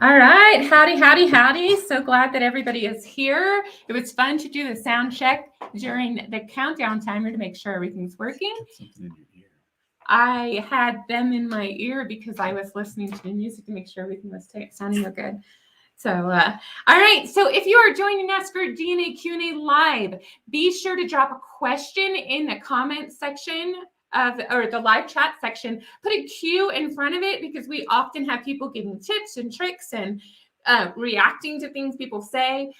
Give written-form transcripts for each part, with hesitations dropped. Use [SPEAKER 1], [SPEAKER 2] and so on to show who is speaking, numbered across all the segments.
[SPEAKER 1] All right. Howdy, howdy, howdy. So glad that everybody is here. It was fun to do the sound check during the countdown timer to make sure everything's working.
[SPEAKER 2] Get something in your ear.
[SPEAKER 1] I had them in my ear because I was listening to the music to make sure everything was sounding good. So, all right. So if you are joining us for DNA Q&A Live, be sure to drop a question in the comment section or the live chat section. Put a Q in front of it because we often have people giving tips and tricks and reacting to things people say.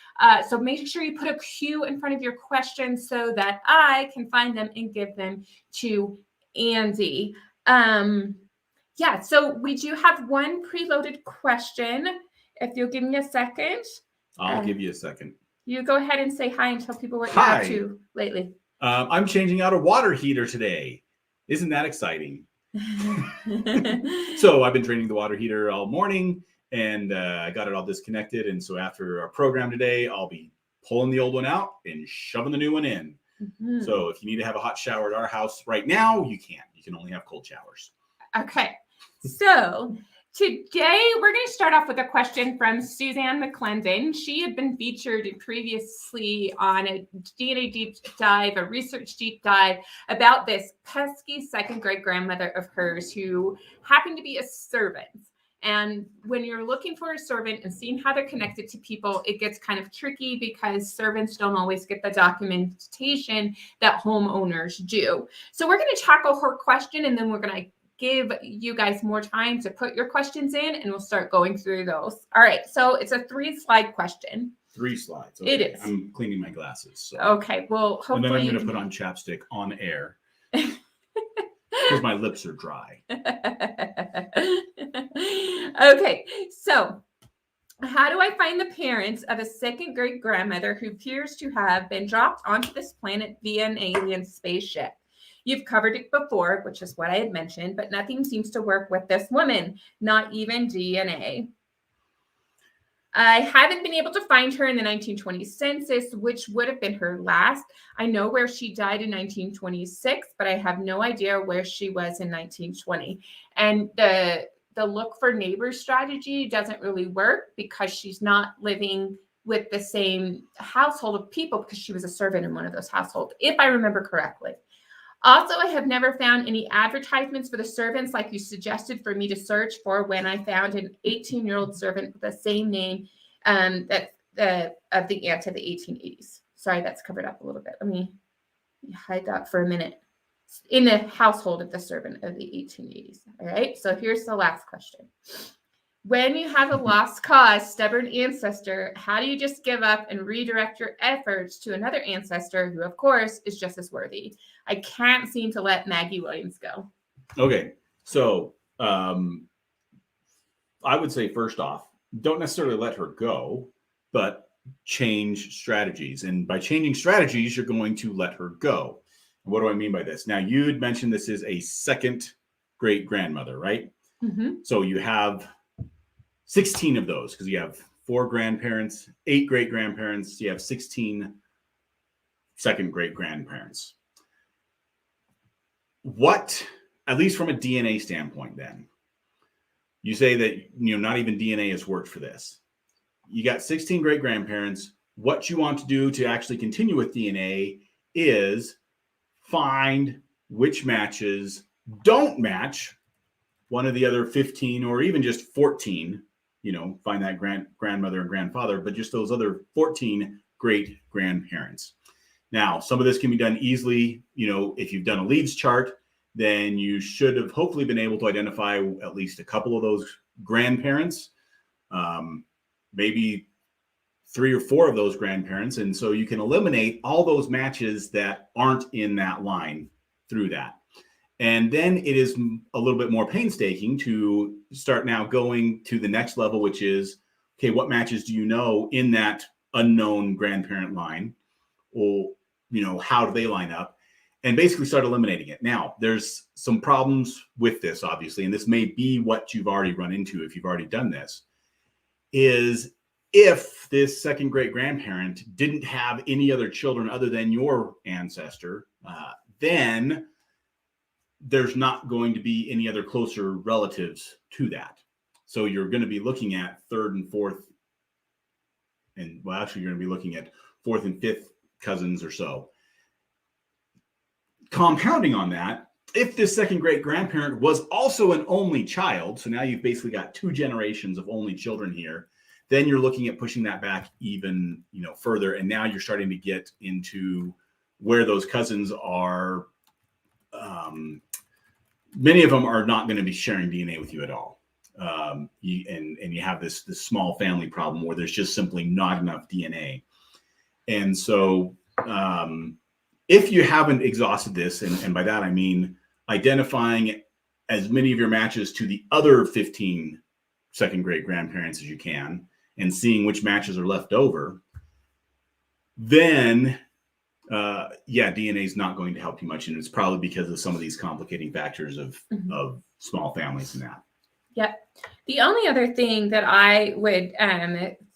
[SPEAKER 1] So make sure you put a Q in front of your questions so that I can find them and give them to Andy. Yeah, so we do have one preloaded question. If you'll give me a second.
[SPEAKER 2] I'll give you a second.
[SPEAKER 1] You go ahead and say hi and tell people what you're up to lately.
[SPEAKER 2] I'm changing out a water heater today. Isn't that exciting? So I've been draining the water heater all morning, and I got it all disconnected. And so after our program today, I'll be pulling the old one out and shoving the new one in. Mm-hmm. So if you need to have a hot shower at our house right now, you can't. You can only have cold showers.
[SPEAKER 1] Okay. So today, we're going to start off with a question from Suzanne McClendon. She had been featured previously on a DNA deep dive, a research deep dive about this pesky second great grandmother of hers who happened to be a servant. And when you're looking for a servant and seeing how they're connected to people, it gets kind of tricky because servants don't always get the documentation that homeowners do. So we're going to tackle her question, and then we're going to give you guys more time to put your questions in, and we'll start going through those. All right, so it's a 3-slide question.
[SPEAKER 2] 3 slides. Okay.
[SPEAKER 1] It is.
[SPEAKER 2] I'm cleaning my glasses. So.
[SPEAKER 1] Okay, well, hopefully.
[SPEAKER 2] And then I'm going to put on chapstick on air because my lips are dry.
[SPEAKER 1] Okay, so how do I find the parents of a second great grandmother who appears to have been dropped onto this planet via an alien spaceship? You've covered it before, which is what I had mentioned, but nothing seems to work with this woman, not even DNA. I haven't been able to find her in the 1920 census, which would have been her last. I know where she died in 1926, but I have no idea where she was in 1920. And the look for neighbors strategy doesn't really work because she's not living with the same household of people because she was a servant in one of those households, if I remember correctly. Also, I have never found any advertisements for the servants like you suggested for me to search for when I found an 18-year-old servant with the same name of the aunt of the 1880s. Sorry, that's covered up a little bit. Let me hide that for a minute. In the household of the servant of the 1880s. All right, so here's the last question. When you have a lost cause, stubborn ancestor, how do you just give up and redirect your efforts to another ancestor who, of course, is just as worthy? I can't seem to let Maggie Williams go.
[SPEAKER 2] Okay, so I would say first off, don't necessarily let her go, but change strategies. And by changing strategies, you're going to let her go. What do I mean by this? Now, you had mentioned this is a second great grandmother, right? Mm-hmm. So you have 16 of those because you have 4 grandparents, 8 great grandparents. You have 16 second great grandparents. What, at least from a DNA standpoint, then you say that not even DNA has worked for this. You got 16 great grandparents. What you want to do to actually continue with DNA is find which matches don't match one of the other 15 or even just 14. Find that grandmother and grandfather, but just those other 14 great grandparents. Now, some of this can be done easily. If you've done a leads chart, then you should have hopefully been able to identify at least a couple of those grandparents, maybe 3 or 4 of those grandparents. And so you can eliminate all those matches that aren't in that line through that. And then it is a little bit more painstaking to start now going to the next level, which is, okay, what matches do you know in that unknown grandparent line? Or, how do they line up? And basically start eliminating it. Now, there's some problems with this, obviously, and this may be what you've already run into if you've already done this, is if this second great grandparent didn't have any other children other than your ancestor, then there's not going to be any other closer relatives to that. So you're going to be looking at third and fourth, and well, actually, you're going to be looking at fourth and fifth cousins or so. Compounding on that, if this second great grandparent was also an only child, so now you've basically got 2 generations of only children here, then you're looking at pushing that back even, further. And now you're starting to get into where those cousins are. Many of them are not going to be sharing DNA with you at all. You have this small family problem where there's just simply not enough DNA. And so if you haven't exhausted this, and by that I mean identifying as many of your matches to the other 15 second great grandparents as you can, and seeing which matches are left over, then DNA is not going to help you much. And it's probably because of some of these complicating factors of small families and that.
[SPEAKER 1] Yep. The only other thing that I would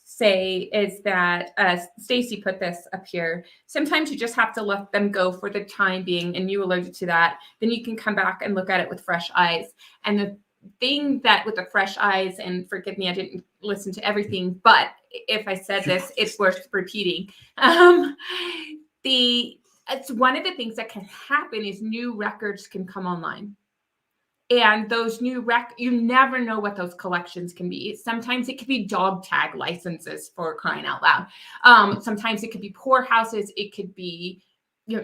[SPEAKER 1] say is that Stacy put this up here. Sometimes you just have to let them go for the time being, and you alluded to that. Then you can come back and look at it with fresh eyes. And the thing that with the fresh eyes, and forgive me, I didn't listen to everything, but if I said this, it's worth repeating. It's one of the things that can happen is new records can come online. And those new you never know what those collections can be. Sometimes it could be dog tag licenses, for crying out loud. Sometimes it could be poorhouses. It could be,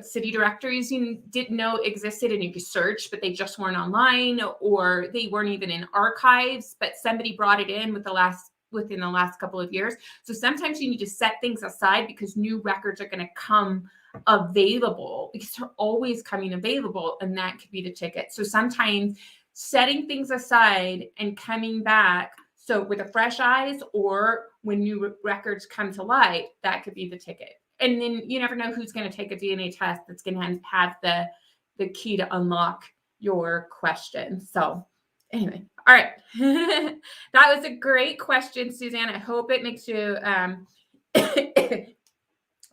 [SPEAKER 1] city directories you didn't know existed and you could search, but they just weren't online, or they weren't even in archives, but somebody brought it in within the last couple of years. So sometimes you need to set things aside because new records are going to come available, because they're always coming available, and that could be the ticket. So sometimes setting things aside and coming back, so with a fresh eyes, or when new records come to light, that could be the ticket. And then you never know who's going to take a DNA test that's going to have the key to unlock your question. So anyway, all right. That was a great question, Suzanne. I hope it makes you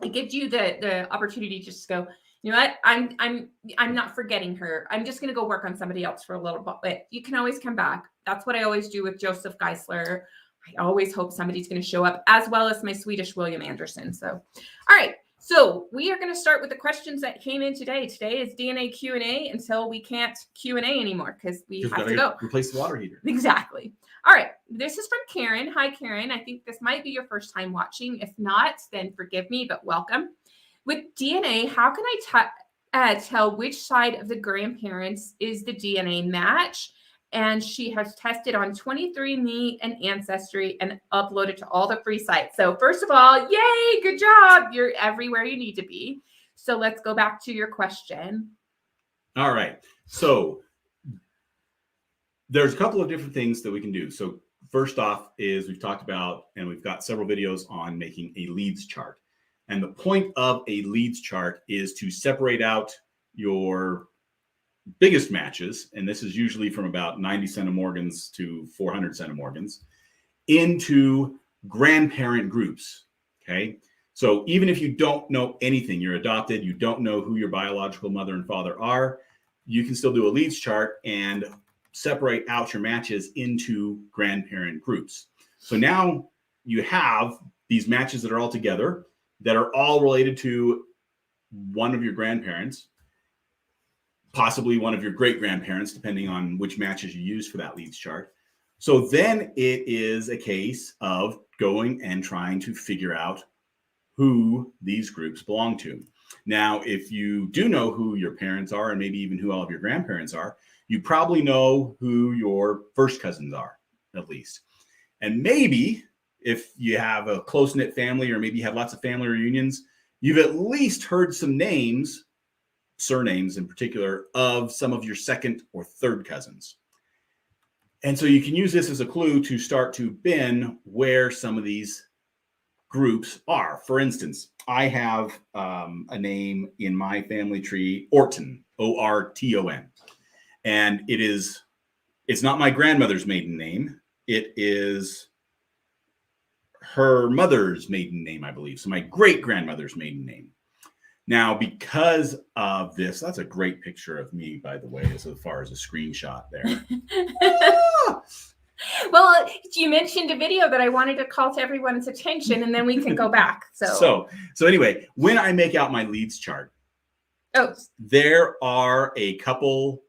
[SPEAKER 1] it gives you the opportunity to just go, you know what, I'm not forgetting her. I'm just going to go work on somebody else for a little bit. You can always come back. That's what I always do with Joseph Geisler. I always hope somebody's going to show up, as well as my Swedish William Anderson. So, all right. So we are going to start with the questions that came in today. Today is DNA Q&A until we can't Q&A anymore because we have to go.
[SPEAKER 2] Replace the water heater.
[SPEAKER 1] Exactly. All right. This is from Karen. Hi, Karen. I think this might be your first time watching. If not, then forgive me, but welcome. With DNA, how can I tell which side of the grandparents is the DNA match? And she has tested on 23andMe and Ancestry and uploaded to all the free sites. So first of all, yay, good job. You're everywhere you need to be. So let's go back to your question.
[SPEAKER 2] All right. So there's a couple of different things that we can do. So first off is we've talked about, and we've got several videos on making a leads chart. And the point of a leads chart is to separate out your biggest matches, and this is usually from about 90 centimorgans to 400 centimorgans, into grandparent groups. Okay. So even if you don't know anything, you're adopted, you don't know who your biological mother and father are, you can still do a leads chart and separate out your matches into grandparent groups. So now you have these matches that are all together, that are all related to one of your grandparents, possibly one of your great grandparents, depending on which matches you use for that leads chart. So then it is a case of going and trying to figure out who these groups belong to. Now, if you do know who your parents are, and maybe even who all of your grandparents are, you probably know who your first cousins are, at least. And maybe if you have a close-knit family, or maybe you have lots of family reunions, you've at least heard some names, surnames in particular, of some of your second or third cousins. And so you can use this as a clue to start to bin where some of these groups are. For instance, I have a name in my family tree, Orton, O-R-T-O-N. And it's not my grandmother's maiden name. It is her mother's maiden name, I believe. So my great grandmother's maiden name. Now, because of this, that's a great picture of me, by the way, as far as a screenshot there.
[SPEAKER 1] Well, Well, you mentioned a video that I wanted to call to everyone's attention, and then we can go back.
[SPEAKER 2] So anyway, when I make out my leads chart, there are a couple,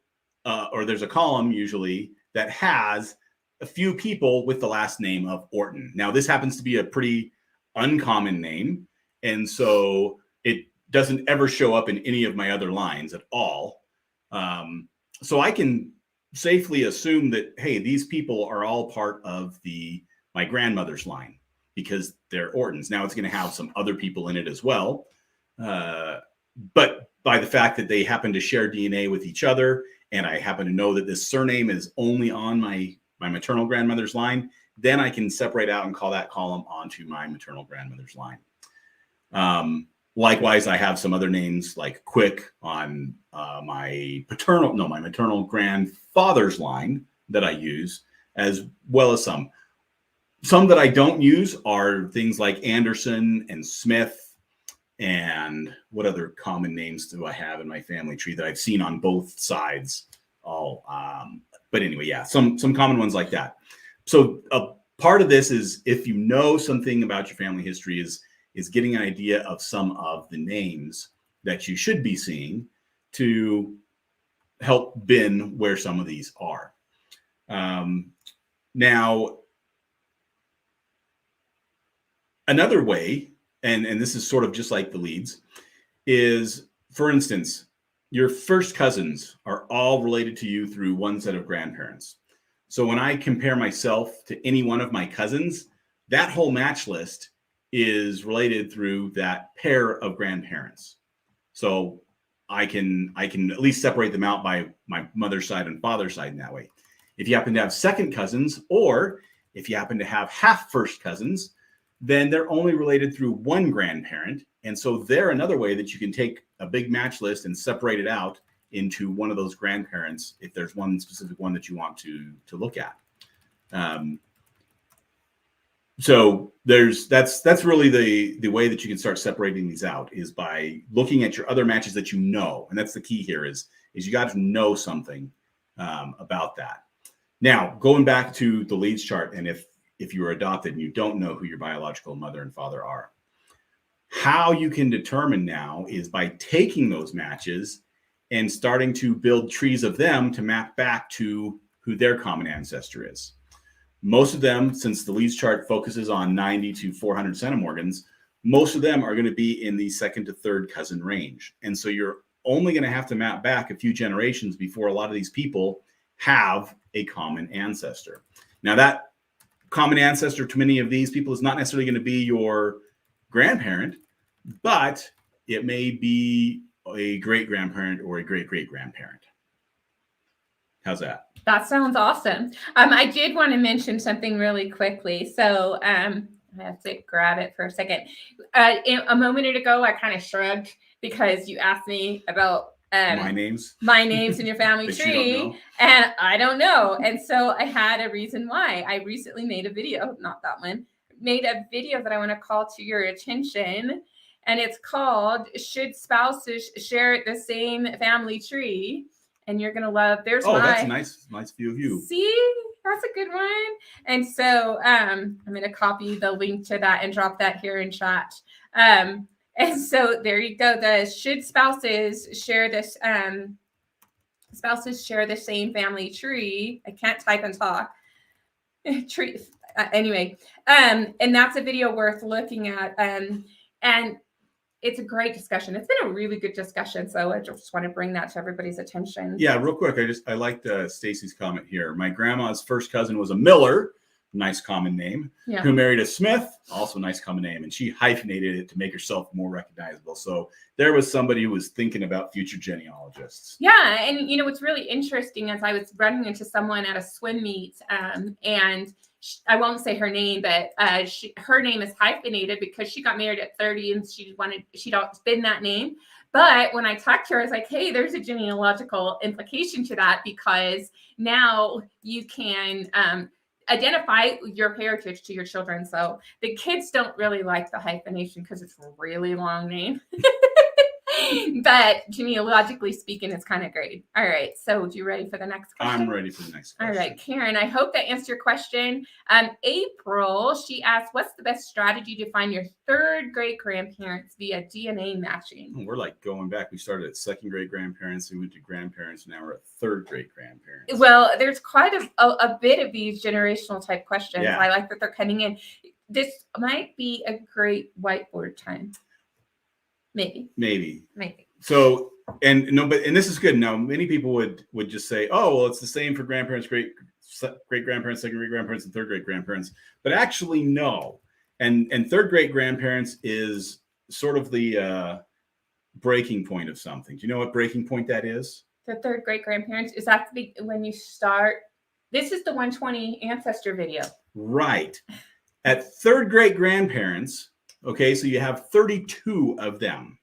[SPEAKER 2] or there's a column usually that has a few people with the last name of Orton. Now, this happens to be a pretty uncommon name, and so it doesn't ever show up in any of my other lines at all. So I can safely assume that, hey, these people are all part of my grandmother's line because they're Ortons. Now, it's going to have some other people in it as well, but by the fact that they happen to share DNA with each other, and I happen to know that this surname is only on my maternal grandmother's line, then I can separate out and call that column onto my maternal grandmother's line. Likewise, I have some other names like Quick on my maternal grandfather's line that I use, as well as some. Some that I don't use are things like Anderson and Smith. And what other common names do I have in my family tree that I've seen on both sides? But anyway, yeah, some common ones like that. So a part of this is, if you know something about your family history, is getting an idea of some of the names that you should be seeing to help bin where some of these are. Now, another way, and this is sort of just like the leads, is, for instance, your first cousins are all related to you through one set of grandparents. So when I compare myself to any one of my cousins, that whole match list is related through that pair of grandparents. So I can at least separate them out by my mother's side and father's side in that way. If you happen to have second cousins, or if you happen to have half first cousins, then they're only related through one grandparent. And so they're another way that you can take a big match list and separate it out into one of those grandparents if there's one specific one that you want to look at. So that's really the way that you can start separating these out, is by looking at your other matches that you know. And that's the key here, is you got to know something about that. Now, going back to the leads chart, and if you were adopted and you don't know who your biological mother and father are, how you can determine now is by taking those matches and starting to build trees of them to map back to who their common ancestor is. Most of them, since the leads chart focuses on 90 to 400 centimorgans, most of them are going to be in the second to third cousin range. And so you're only going to have to map back a few generations before a lot of these people have a common ancestor. Now, that common ancestor to many of these people is not necessarily going to be your grandparent, but it may be a great-grandparent or a great-great-grandparent. How's that?
[SPEAKER 1] That sounds awesome. I did want to mention something really quickly. So I have to grab it for a second. A moment ago, I kind of shrugged because you asked me about my names in your family tree, and I don't know. And so I had a reason why. I recently made a video, not that one, made a video that I want to call to your attention. And it's called "Should Spouses Share the Same Family Tree?" And you're gonna love. That's a nice view of you. See, that's a good one. And so I'm gonna copy the link to that and drop that here in chat. And so there you go. Should spouses share this? Spouses share the same family tree. I can't type and talk. Tree. Anyway, and that's a video worth looking at. And it's a great discussion. It's been a really good discussion. So I just want to bring that to everybody's attention. Yeah, real quick. I liked Stacy's comment here. My grandma's first cousin was a Miller, nice common name, who married a Smith, also nice common name. And she hyphenated it to make herself more recognizable. So there was somebody who was thinking about future genealogists. Yeah. And you know, what's really interesting is I was running into someone at a swim meet and I won't say her name, but her name is hyphenated because she got married at 30 and she'd spin that name. But when I talked to her, I was like, hey, there's a genealogical implication to that, because now you can identify your heritage to your children. So the kids don't really like the hyphenation because it's a really long name. But genealogically speaking, it's kind of great. All right. So you ready for the next question?
[SPEAKER 2] I'm ready for the next question.
[SPEAKER 1] All right, Karen, I hope that answered your question. April, she asked, what's the best strategy to find your third great grandparents via DNA matching?
[SPEAKER 2] We're like going back. We started at second great grandparents, we went to grandparents, now we're at third great grandparents.
[SPEAKER 1] Well, there's quite a bit of these generational type questions.
[SPEAKER 2] Yeah.
[SPEAKER 1] I like that they're cutting in. This might be a great whiteboard time. Maybe.
[SPEAKER 2] So, and this is good. Now, many people would just say, oh, well, it's the same for grandparents, great grandparents, second great grandparents, and third great grandparents. But actually, no. And third great grandparents is sort of the breaking point of something. Do you know what breaking point that is?
[SPEAKER 1] The third great grandparents, is that when you start? This is the 120 ancestor video. Right.
[SPEAKER 2] At third great grandparents, okay, so you have 32 of them.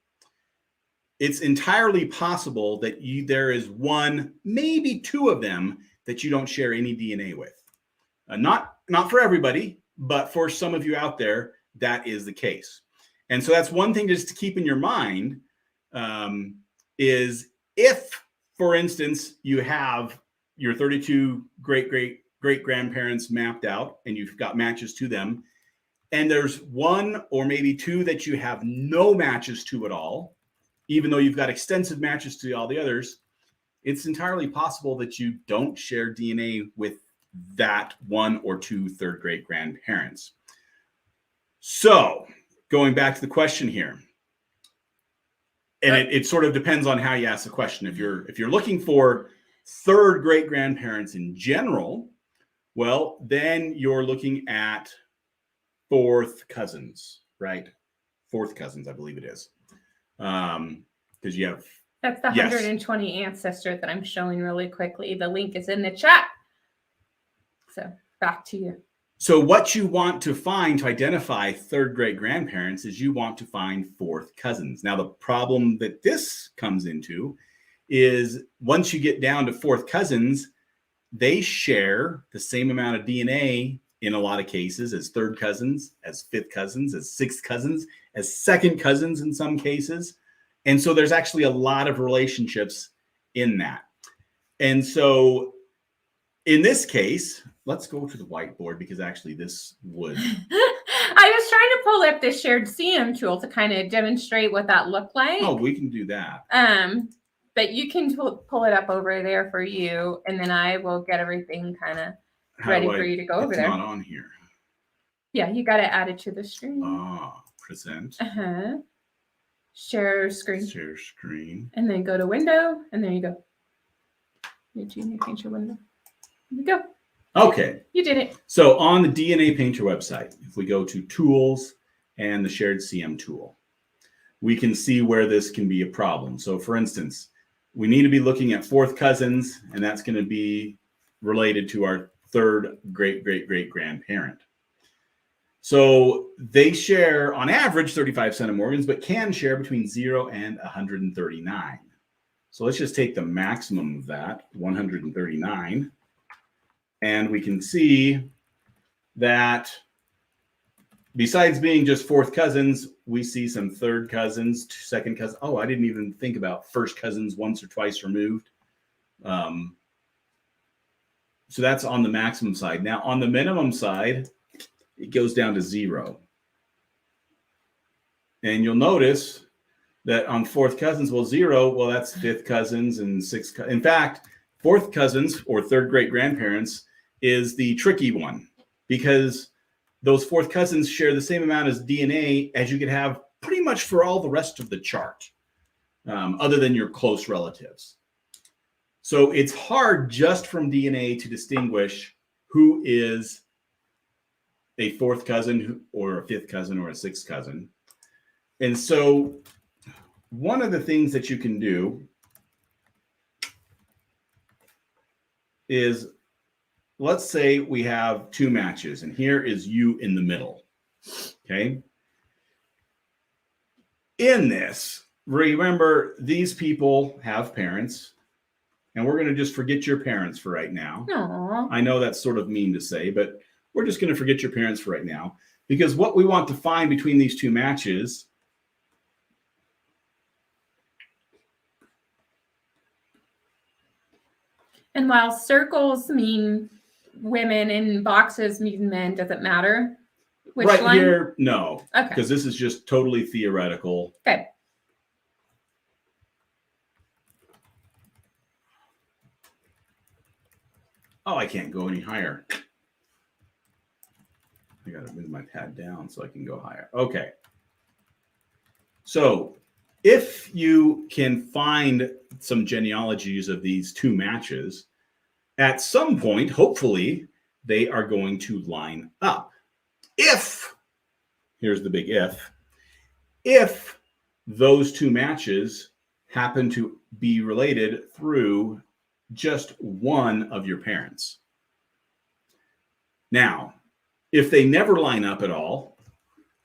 [SPEAKER 2] It's entirely possible that there is one, maybe two of them that you don't share any DNA with. Not for everybody, but for some of you out there, that is the case. And so that's one thing just to keep in your mind, is if, for instance, you have your 32 great grandparents mapped out and you've got matches to them, and there's one or maybe two that you have no matches to at all, even though you've got extensive matches to all the others, it's entirely possible that you don't share DNA with that one or two third great grandparents. So going back to the question here, and it sort of depends on how you ask the question. If you're looking for third great grandparents in general, well, then you're looking at fourth cousins, right? Fourth cousins, I believe it is. Because you have,
[SPEAKER 1] that's the 120 ancestor that I'm showing really quickly. The link is in the chat. So back to you.
[SPEAKER 2] So what you want to find to identify third great grandparents is you want to find fourth cousins. Now, the problem that this comes into is once you get down to fourth cousins, they share the same amount of DNA in a lot of cases as third cousins, as fifth cousins, as sixth cousins, as second cousins in some cases. And so there's actually a lot of relationships in that. And so in this case, let's go to the whiteboard because actually this would.
[SPEAKER 1] I was trying to pull up the shared CM tool to kind of demonstrate what that looked like.
[SPEAKER 2] Oh, we can do that.
[SPEAKER 1] But you can pull it up over there for you, and then I will get everything kind of ready for you to go over there.
[SPEAKER 2] It's not on here.
[SPEAKER 1] Yeah, you got to add it to the screen.
[SPEAKER 2] Present.
[SPEAKER 1] Share screen.
[SPEAKER 2] Share screen.
[SPEAKER 1] And then go to window, and there you go. Your DNA Painter window. There you go.
[SPEAKER 2] Okay.
[SPEAKER 1] You did it.
[SPEAKER 2] So on the DNA Painter website, if we go to Tools and the Shared CM tool, we can see where this can be a problem. So for instance, we need to be looking at fourth cousins, and that's going to be related to our third great grandparent. So they share on average 35 centimorgans, but can share between 0 and 139. So let's just take the maximum of that, 139. And we can see that besides being just fourth cousins, we see some third cousins, second cousins. Oh, I didn't even think about first cousins once or twice removed. So that's on the maximum side. Now on the minimum side, it goes down to 0. And you'll notice that on fourth cousins, well, 0, well, that's fifth cousins and sixth. In fact, fourth cousins or third great grandparents is the tricky one because those fourth cousins share the same amount of DNA as you could have pretty much for all the rest of the chart, other than your close relatives. So it's hard just from DNA to distinguish who is a fourth cousin or a fifth cousin or a sixth cousin. And so one of the things that you can do is, let's say we have two matches and here is you in the middle, okay? In this, remember these people have parents and we're gonna just forget your parents for right now.
[SPEAKER 1] Aww.
[SPEAKER 2] I know that's sort of mean to say, but we're just gonna forget your parents for right now because what we want to find between these two matches
[SPEAKER 1] And while circles mean women and boxes mean men, does it matter which
[SPEAKER 2] Right
[SPEAKER 1] line?
[SPEAKER 2] here, no.
[SPEAKER 1] Okay.
[SPEAKER 2] Because this is just totally theoretical.
[SPEAKER 1] Okay.
[SPEAKER 2] Oh, I can't go any higher. I got to move my pad down so I can go higher. Okay. So if you can find some genealogies of these two matches, at some point, hopefully, they are going to line up. If, here's the big if those two matches happen to be related through just one of your parents. Now, if they never line up at all,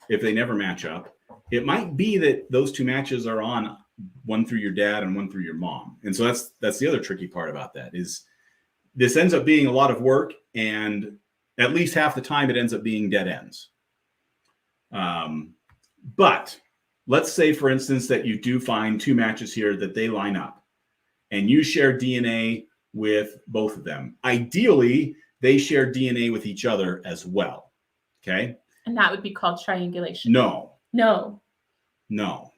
[SPEAKER 2] if they never match up, it might be that those two matches are on one through your dad and one through your mom. And so that's the other tricky part about that is this ends up being a lot of work, and at least half the time it ends up being dead ends. But let's say, for instance, that you do find two matches here that they line up and you share DNA with both of them. Ideally, they share DNA with each other as well. Okay.
[SPEAKER 1] And that would be called triangulation.
[SPEAKER 2] No.
[SPEAKER 1] No.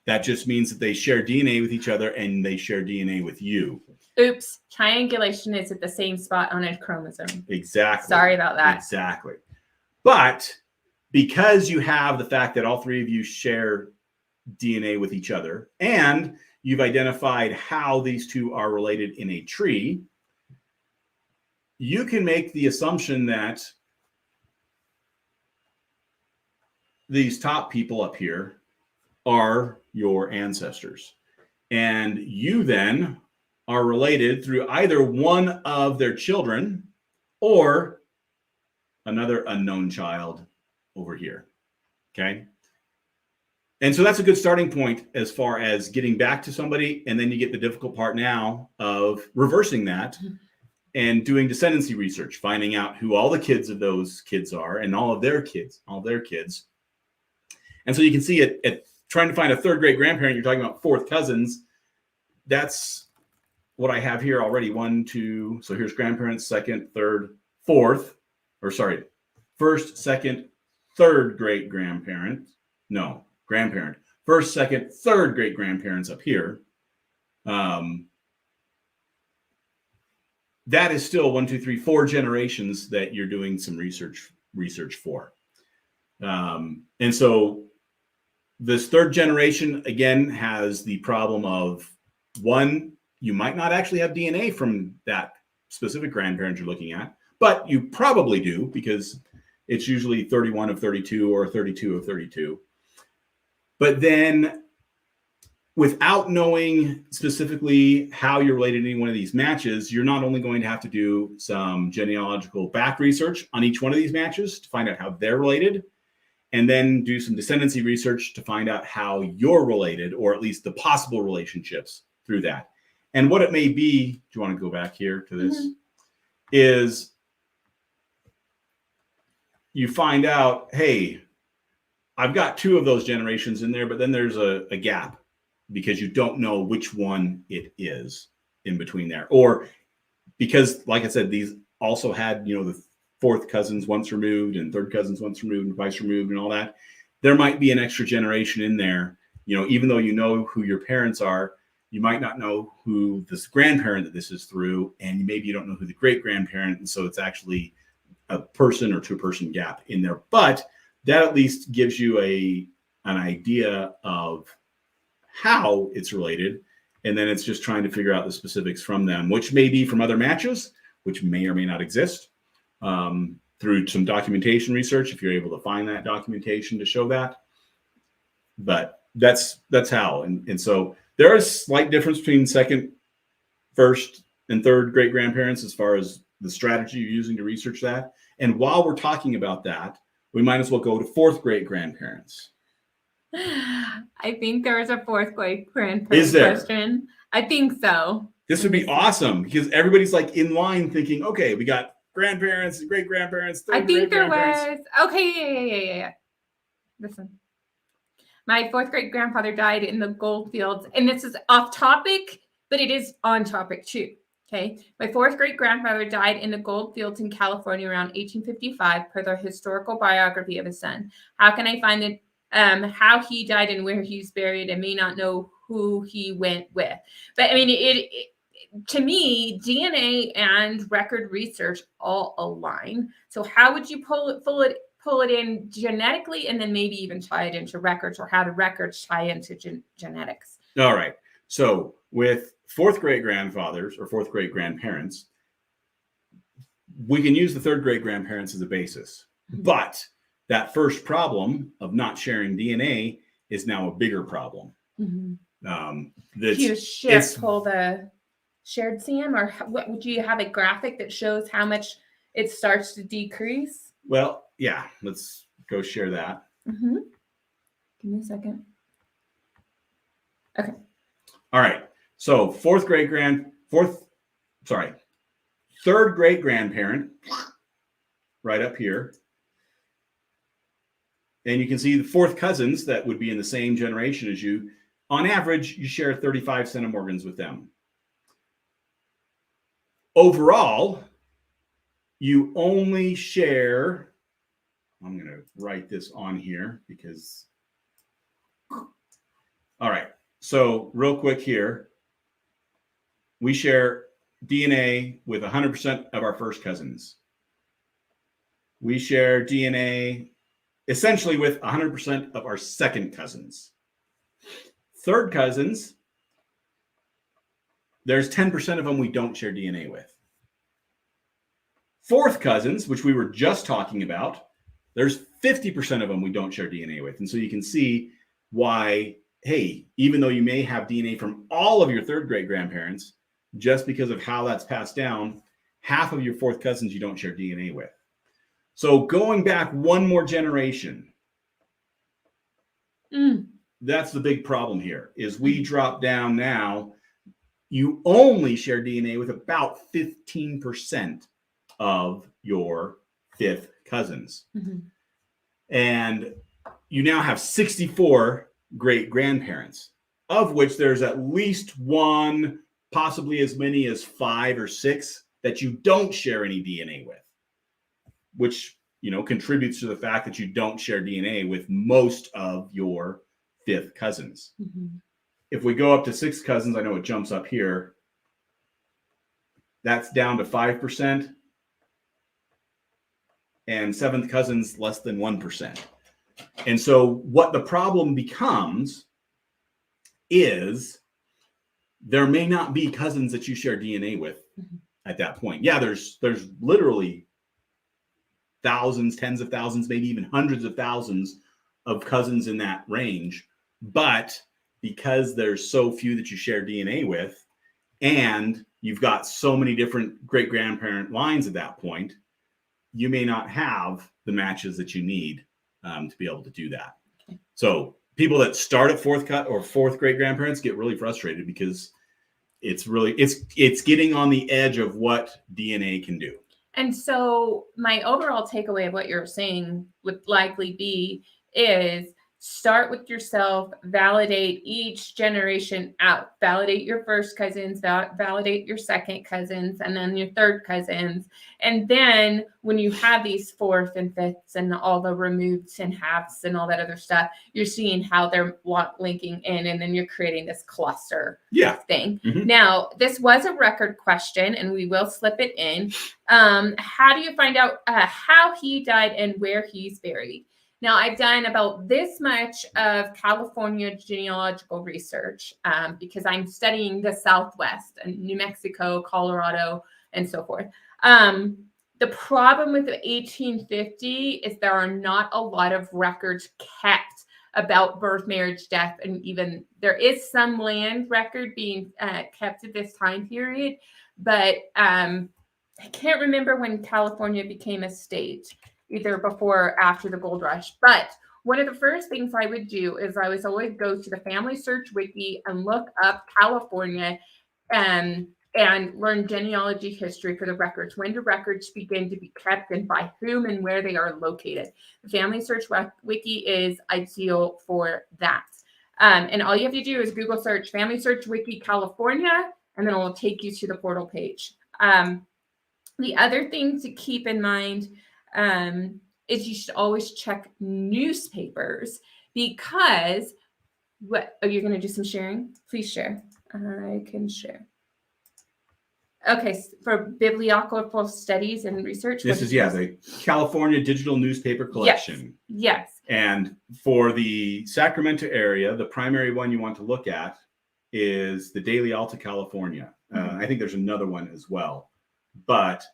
[SPEAKER 2] That just means that they share DNA with each other and they share DNA with you.
[SPEAKER 1] Oops. Triangulation is at the same spot on a chromosome.
[SPEAKER 2] Exactly.
[SPEAKER 1] Sorry about that.
[SPEAKER 2] Exactly. But because you have the fact that all three of you share DNA with each other and you've identified how these two are related in a tree, you can make the assumption that these top people up here are your ancestors. And you then are related through either one of their children or another unknown child over here. Okay. And so that's a good starting point as far as getting back to somebody. And then you get the difficult part now of reversing that and doing descendancy research, finding out who all the kids of those kids are and all their kids. And so you can see at trying to find a third great grandparent, you're talking about fourth cousins. That's what I have here already. 1, 2. So here's grandparents, second, third, fourth, first, second, third great grandparent. No, grandparent. First, second, third great grandparents up here. That is still 1, 2, 3, 4 generations that you're doing some research for. And so this third generation, again, has the problem of, one, you might not actually have DNA from that specific grandparent you're looking at, but you probably do because it's usually 31 of 32 or 32 of 32. But then without knowing specifically how you're related to any one of these matches, you're not only going to have to do some genealogical back research on each one of these matches to find out how they're related, and then do some descendancy research to find out how you're related, or at least the possible relationships through that. And what it may be, do you want to go back here to this, is you find out, hey, I've got 2 of those generations in there, but then there's a gap because you don't know which one it is in between there. Or because, like I said, these also had, the fourth cousins once removed and third cousins once removed and twice removed and all that. There might be an extra generation in there. Even though you know who your parents are, you might not know who this grandparent that this is through, and maybe you don't know who the great grandparent. And so it's actually a person or 2-person gap in there. But that at least gives you an idea of how it's related. And then it's just trying to figure out the specifics from them, which may be from other matches, which may or may not exist. Through some documentation research, if you're able to find that documentation to show that. But that's how. And so there is slight difference between second, first, and third great grandparents as far as the strategy you're using to research that. And while we're talking about that, we might as well go to fourth great grandparents.
[SPEAKER 1] I think there was a fourth great grandparent
[SPEAKER 2] Is there?
[SPEAKER 1] question. I think so.
[SPEAKER 2] This would be awesome because everybody's like in line thinking, okay, we got grandparents, great grandparents.
[SPEAKER 1] I think there was. Okay, yeah. Listen, my fourth great grandfather died in the gold fields, and this is off topic, but it is on topic too. Okay. My fourth great grandfather died in the gold fields in California around 1855 per the historical biography of his son. How can I find it? How he died and where he's buried, and may not know who he went with. But I mean, it to me, DNA and record research all align. So how would you pull it in genetically, and then maybe even tie it into records, or how do records tie into genetics?
[SPEAKER 2] All right. So with fourth great grandfathers or fourth great grandparents, we can use the third great grandparents as a basis. But that first problem of not sharing DNA is now a bigger problem.
[SPEAKER 1] Do you pull the shared CM, or what would you have a graphic that shows how much it starts to decrease?
[SPEAKER 2] Well, yeah, let's go share that.
[SPEAKER 1] Give me a second. Okay.
[SPEAKER 2] All right. So third great grandparent, right up here. And you can see the fourth cousins that would be in the same generation as you. On average, you share 35 centimorgans with them. Overall, you only share, I'm going to write this on here because, all right. So real quick here, we share DNA with 100% of our first cousins. We share DNA essentially with 100% of our second cousins. Third cousins, there's 10% of them we don't share DNA with. Fourth cousins, which we were just talking about, there's 50% of them we don't share DNA with. And so you can see why, hey, even though you may have DNA from all of your third great grandparents, just because of how that's passed down, half of your fourth cousins you don't share DNA with. So going back one more generation, that's the big problem here, is we drop down now, you only share DNA with about 15% of your fifth cousins. And you now have 64 great grandparents, of which there's at least one, possibly as many as 5 or 6 that you don't share any DNA with, which, you know, contributes to the fact that you don't share DNA with most of your fifth cousins. If we go up to 6 cousins, I know it jumps up here. That's down to 5%. And seventh cousins, less than 1%. And so what the problem becomes is there may not be cousins that you share DNA with at that point. Yeah, there's literally thousands, tens of thousands, maybe even hundreds of thousands of cousins in that range. But because there's so few that you share DNA with, and you've got so many different great grandparent lines at that point, you may not have the matches that you need to be able to do that. So people that start at fourth great grandparents get really frustrated because it's getting on the edge of what DNA can do.
[SPEAKER 1] And so my overall takeaway of what you're saying would likely be is start with yourself, validate each generation out, validate your first cousins, validate your second cousins, and then your third cousins. And then when you have these fourth and fifths and all the removeds and halves and all that other stuff, you're seeing how they're linking in, and then you're creating this cluster thing. Now, this was a record question, and we will slip it in. How do you find out how he died and where he's buried? Now, I've done about this much of California genealogical research because I'm studying the Southwest and New Mexico, Colorado, and so forth. The problem with the 1850 is there are not a lot of records kept about birth, marriage, death, and even there is some land record being kept at this time period. But I can't remember when California became a state, either before or after the gold rush. But one of the first things I would do is I would always go to the Family Search Wiki and look up California and learn genealogy history for the records. When do records begin to be kept and by whom and where they are located? The Family Search Wiki is ideal for that. And all you have to do is Google search Family Search Wiki California, and then it will take you to the portal page. The other thing to keep in mind is you should always check newspapers, because you're going to do some sharing? Please share. I can share. Okay, for bibliographical studies and research.
[SPEAKER 2] This is, the California Digital Newspaper Collection.
[SPEAKER 1] Yes.
[SPEAKER 2] And for the Sacramento area, the primary one you want to look at is the Daily Alta California. I think there's another one as well, but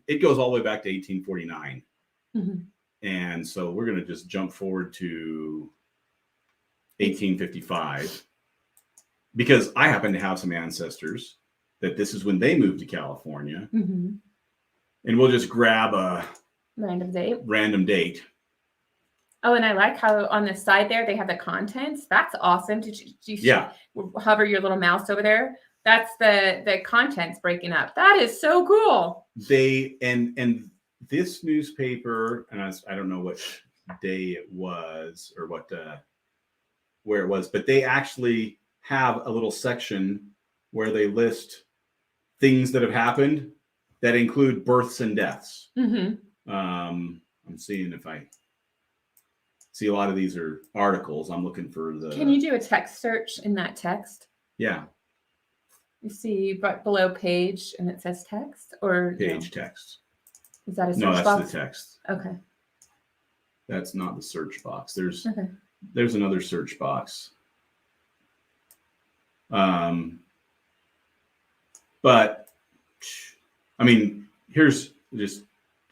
[SPEAKER 2] it goes all the way back to 1849. And so we're going to just jump forward to 1855, because I happen to have some ancestors that this is when they moved to California. And we'll just grab a random date.
[SPEAKER 1] Oh, and I like how on the side there, they have the contents. That's awesome. Did you hover your little mouse over there? That's the contents breaking up. That is so cool.
[SPEAKER 2] They, and this newspaper, and I don't know which day it was or what, where it was, but they actually have a little section where they list things that have happened that include births and deaths. I'm seeing if I see, a lot of these are articles. I'm looking for the.
[SPEAKER 1] Can you do a text search in that text?
[SPEAKER 2] Yeah.
[SPEAKER 1] You see but below page and it says text, or
[SPEAKER 2] page text.
[SPEAKER 1] Is that a search
[SPEAKER 2] box? No, that's the text.
[SPEAKER 1] Okay.
[SPEAKER 2] That's not the search box. There's another search box. But I mean, here's just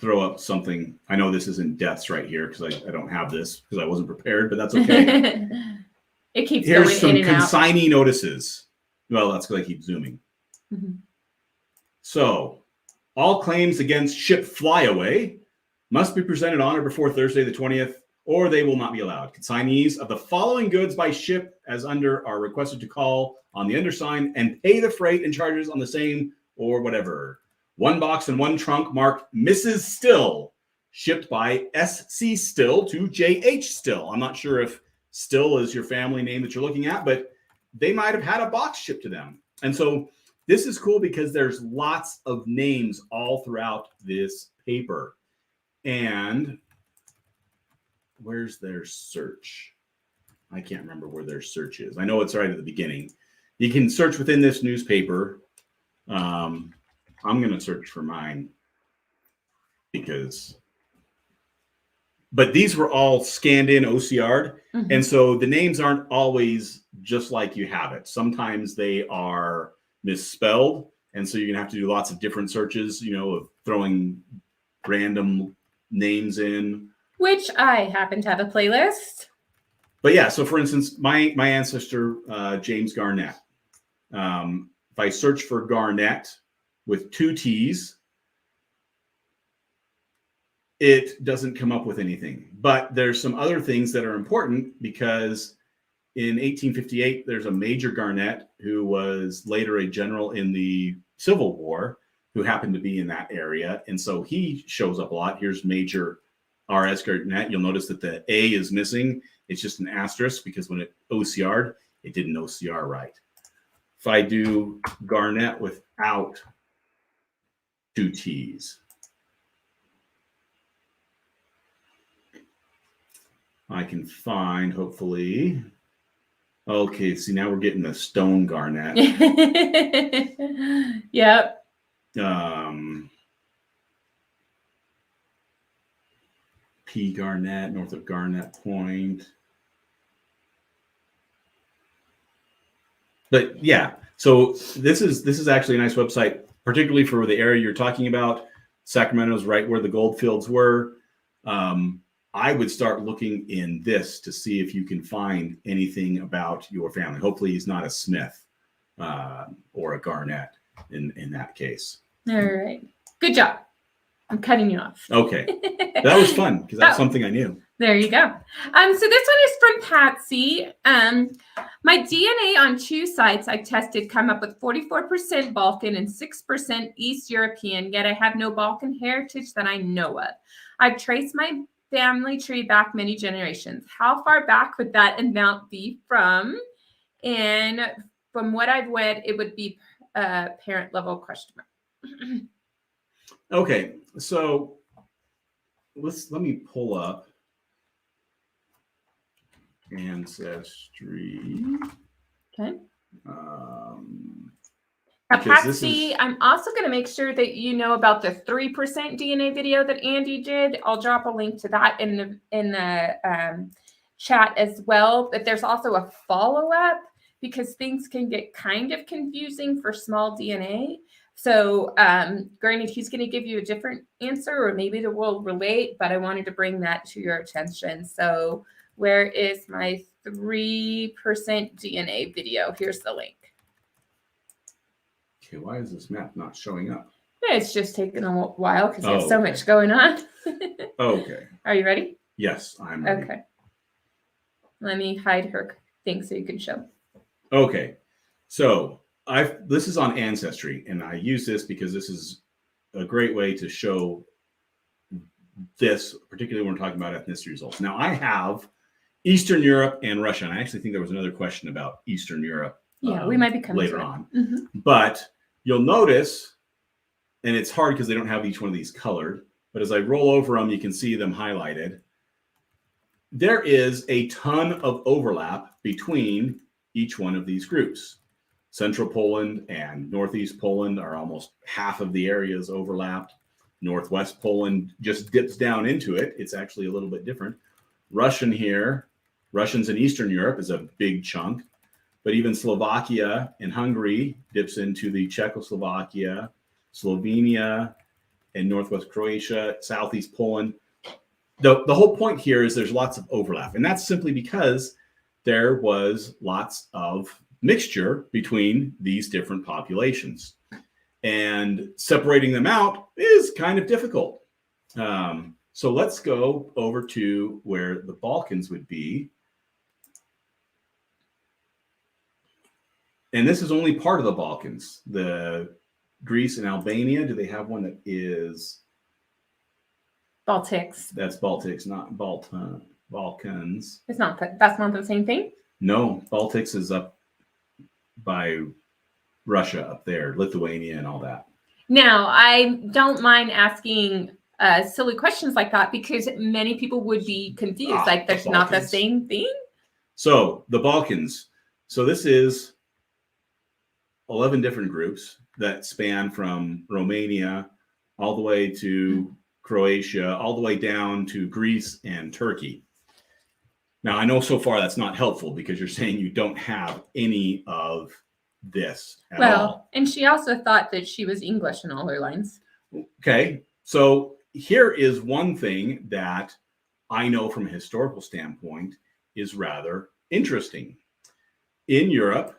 [SPEAKER 2] throw up something. I know this isn't deaths right here because I don't have this because I wasn't prepared, but that's okay.
[SPEAKER 1] It keeps
[SPEAKER 2] Here's
[SPEAKER 1] going
[SPEAKER 2] some
[SPEAKER 1] in and out.
[SPEAKER 2] consignee notices. Well, that's because I keep zooming. So, all claims against ship flyaway must be presented on or before Thursday the 20th, or they will not be allowed. Consignees of the following goods by ship as under are requested to call on the undersigned and pay the freight and charges on the same or whatever. One box and one trunk marked Mrs. Still, shipped by S.C. Still to J.H. Still. I'm not sure if Still is your family name that you're looking at, but they might have had a box shipped to them. And so this is cool because there's lots of names all throughout this paper. And where's their search? I can't remember where their search is. I know it's right at the beginning. You can search within this newspaper. I'm going to search for mine but these were all scanned in OCR'd. And so the names aren't always just like you have it. Sometimes they are misspelled. And so you're going to have to do lots of different searches, of throwing random names in.
[SPEAKER 1] Which I happen to have a playlist.
[SPEAKER 2] But yeah, so for instance, my ancestor, James Garnett. If I search for Garnett with 2 T's, it doesn't come up with anything. But there's some other things that are important because in 1858, there's a Major Garnett who was later a general in the Civil War who happened to be in that area. And so he shows up a lot. Here's Major R.S. Garnett. You'll notice that the A is missing. It's just an asterisk because when it OCR'd, it didn't OCR right. If I do Garnett without 2 T's, I can find, hopefully. Okay, see, now we're getting the Stone Garnett.
[SPEAKER 1] Yep.
[SPEAKER 2] P. Garnett, north of Garnett Point. But yeah, so this is actually a nice website, particularly for the area you're talking about. Sacramento's right where the gold fields were. I would start looking in this to see if you can find anything about your family. Hopefully he's not a Smith or a Garnett in that case.
[SPEAKER 1] All right. Good job. I'm cutting you off.
[SPEAKER 2] Okay. That was fun because that's something I knew.
[SPEAKER 1] There you go. So this one is from Patsy. My DNA on 2 sites I tested come up with 44% Balkan and 6% East European, yet I have no Balkan heritage that I know of. I've traced my family tree back many generations. How far back would that amount be from? And from what I've read, it would be parent level question mark.
[SPEAKER 2] Okay, so let me pull up Ancestry.
[SPEAKER 1] Okay. Now,
[SPEAKER 2] Because
[SPEAKER 1] Patsy, I'm also going to make sure that you know about the 3% DNA video that Andy did. I'll drop a link to that in the chat as well. But there's also a follow-up because things can get kind of confusing for small DNA. So granted, he's going to give you a different answer, or maybe they will relate, but I wanted to bring that to your attention. So where is my 3% DNA video? Here's the link.
[SPEAKER 2] Okay, why is this map not showing up?
[SPEAKER 1] It's just taking a while because there's so much going on.
[SPEAKER 2] Okay.
[SPEAKER 1] Are you ready?
[SPEAKER 2] Yes, I'm ready.
[SPEAKER 1] Okay. Let me hide her thing so you can show.
[SPEAKER 2] Okay. So this is on Ancestry, and I use this because this is a great way to show this, particularly when we're talking about ethnicity results. Now, I have Eastern Europe and Russia, and I actually think there was another question about Eastern Europe.
[SPEAKER 1] Yeah, we might be coming
[SPEAKER 2] later on. Mm-hmm. But you'll notice, and it's hard because they don't have each one of these colored, but as I roll over them, you can see them highlighted. There is a ton of overlap between each one of these groups. Central Poland and Northeast Poland are almost half of the areas overlapped. Northwest Poland just dips down into it. It's actually a little bit different. Russians in Eastern Europe is a big chunk. But even Slovakia and Hungary dips into the Czechoslovakia, Slovenia, and Northwest Croatia, Southeast Poland. The whole point here is there's lots of overlap. And that's simply because there was lots of mixture between these different populations. And separating them out is kind of difficult. So let's go over to where the Balkans would be. And this is only part of the Balkans. The Greece and Albania, do they have one that is
[SPEAKER 1] Baltics?
[SPEAKER 2] That's Baltics, not Balkans.
[SPEAKER 1] It's not that's not the same thing?
[SPEAKER 2] No, Baltics is up by Russia up there, Lithuania and all that.
[SPEAKER 1] Now, I don't mind asking silly questions like that because many people would be confused. Like there's not the same thing.
[SPEAKER 2] So the Balkans. So this is 11 different groups that span from Romania all the way to Croatia, all the way down to Greece and Turkey. Now, I know so far that's not helpful because you're saying you don't have any of this at all.
[SPEAKER 1] And she also thought that she was English in all her lines.
[SPEAKER 2] Okay, so here is one thing that I know from a historical standpoint is rather interesting. In Europe,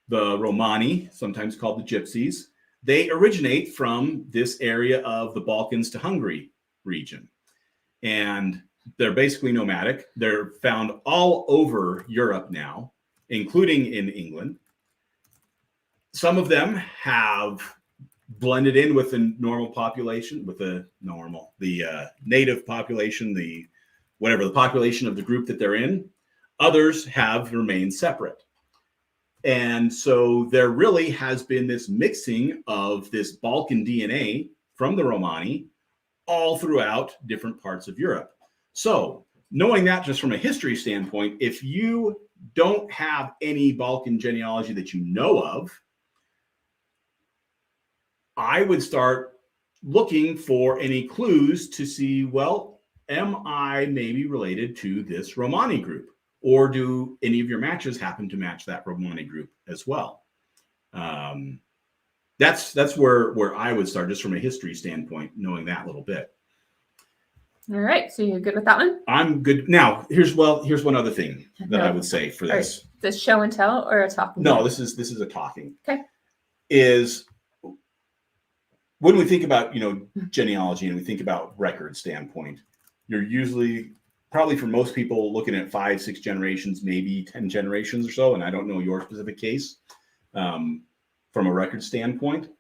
[SPEAKER 2] the Romani, sometimes called the Gypsies, they originate from this area of the Balkans to Hungary region. And they're basically nomadic. They're found all over Europe now, including in England. Some of them have blended in with the normal population, with the native population, the population of the group that they're in. Others have remained separate. And so there really has been this mixing of this Balkan DNA from the Romani all throughout different parts of Europe. So knowing that just from a history standpoint, if you don't have any Balkan genealogy that you know of, I would start looking for any clues to see, well, am I maybe related to this Romani group? Or do any of your matches happen to match that Romani group as well? That's where I would start, just from a history standpoint, knowing that little bit.
[SPEAKER 1] All right, so you're good with that one?
[SPEAKER 2] I'm good. Now, here's one other thing that I would say for this.
[SPEAKER 1] Right. This show and tell or a talking?
[SPEAKER 2] No, this is a talking.
[SPEAKER 1] Okay.
[SPEAKER 2] Is when we think about genealogy and we think about record standpoint, you're usually, probably for most people, looking at 5-6 generations, maybe 10 generations or so. And I don't know your specific case from a record standpoint.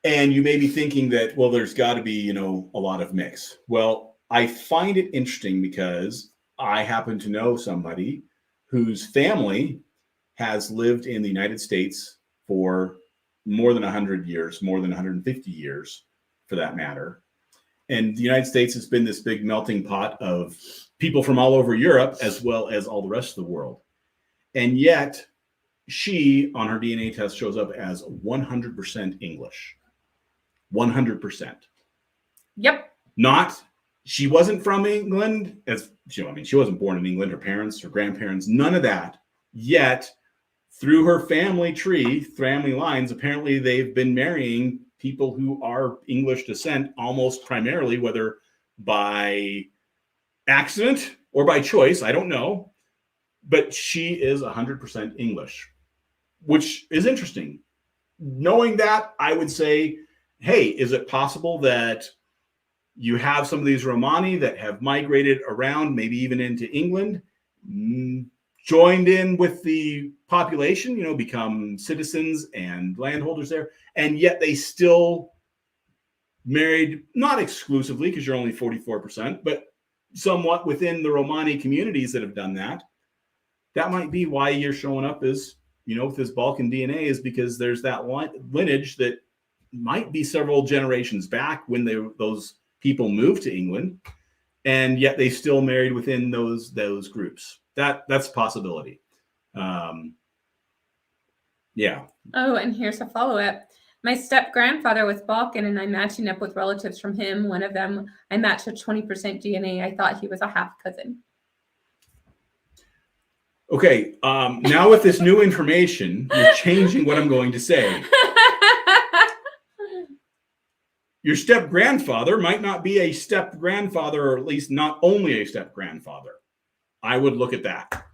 [SPEAKER 2] And you may be thinking that, well, there's got to be, a lot of mix. Well, I find it interesting because I happen to know somebody whose family has lived in the United States for more than 100 years, more than 150 years for that matter. And the United States has been this big melting pot of people from all over Europe, as well as all the rest of the world. And yet she, on her DNA test, shows up as 100% English. 100%.
[SPEAKER 1] Yep.
[SPEAKER 2] Not, she wasn't from England, she wasn't born in England, her parents, her grandparents, none of that. Yet, through her family tree, family lines, apparently they've been marrying people who are English descent almost primarily, whether by accident or by choice, I don't know. But she is 100% English, which is interesting. Knowing that, I would say, hey, is it possible that you have some of these Romani that have migrated around, maybe even into England, joined in with the population, become citizens and landholders there, and yet they still married, not exclusively, because you're only 44%, but somewhat within the Romani communities that have done that. That might be why you're showing up as, with this Balkan DNA, is because there's that lineage that might be several generations back when those people moved to England, and yet they still married within those groups. That's a possibility. Yeah.
[SPEAKER 1] Oh, and here's a follow-up. My step-grandfather was Balkan, and I'm matching up with relatives from him. One of them, I matched with 20% DNA. I thought he was a half-cousin.
[SPEAKER 2] Okay, now with this new information, you're changing what I'm going to say. Your step-grandfather might not be a step-grandfather, or at least not only a step-grandfather. I would look at that.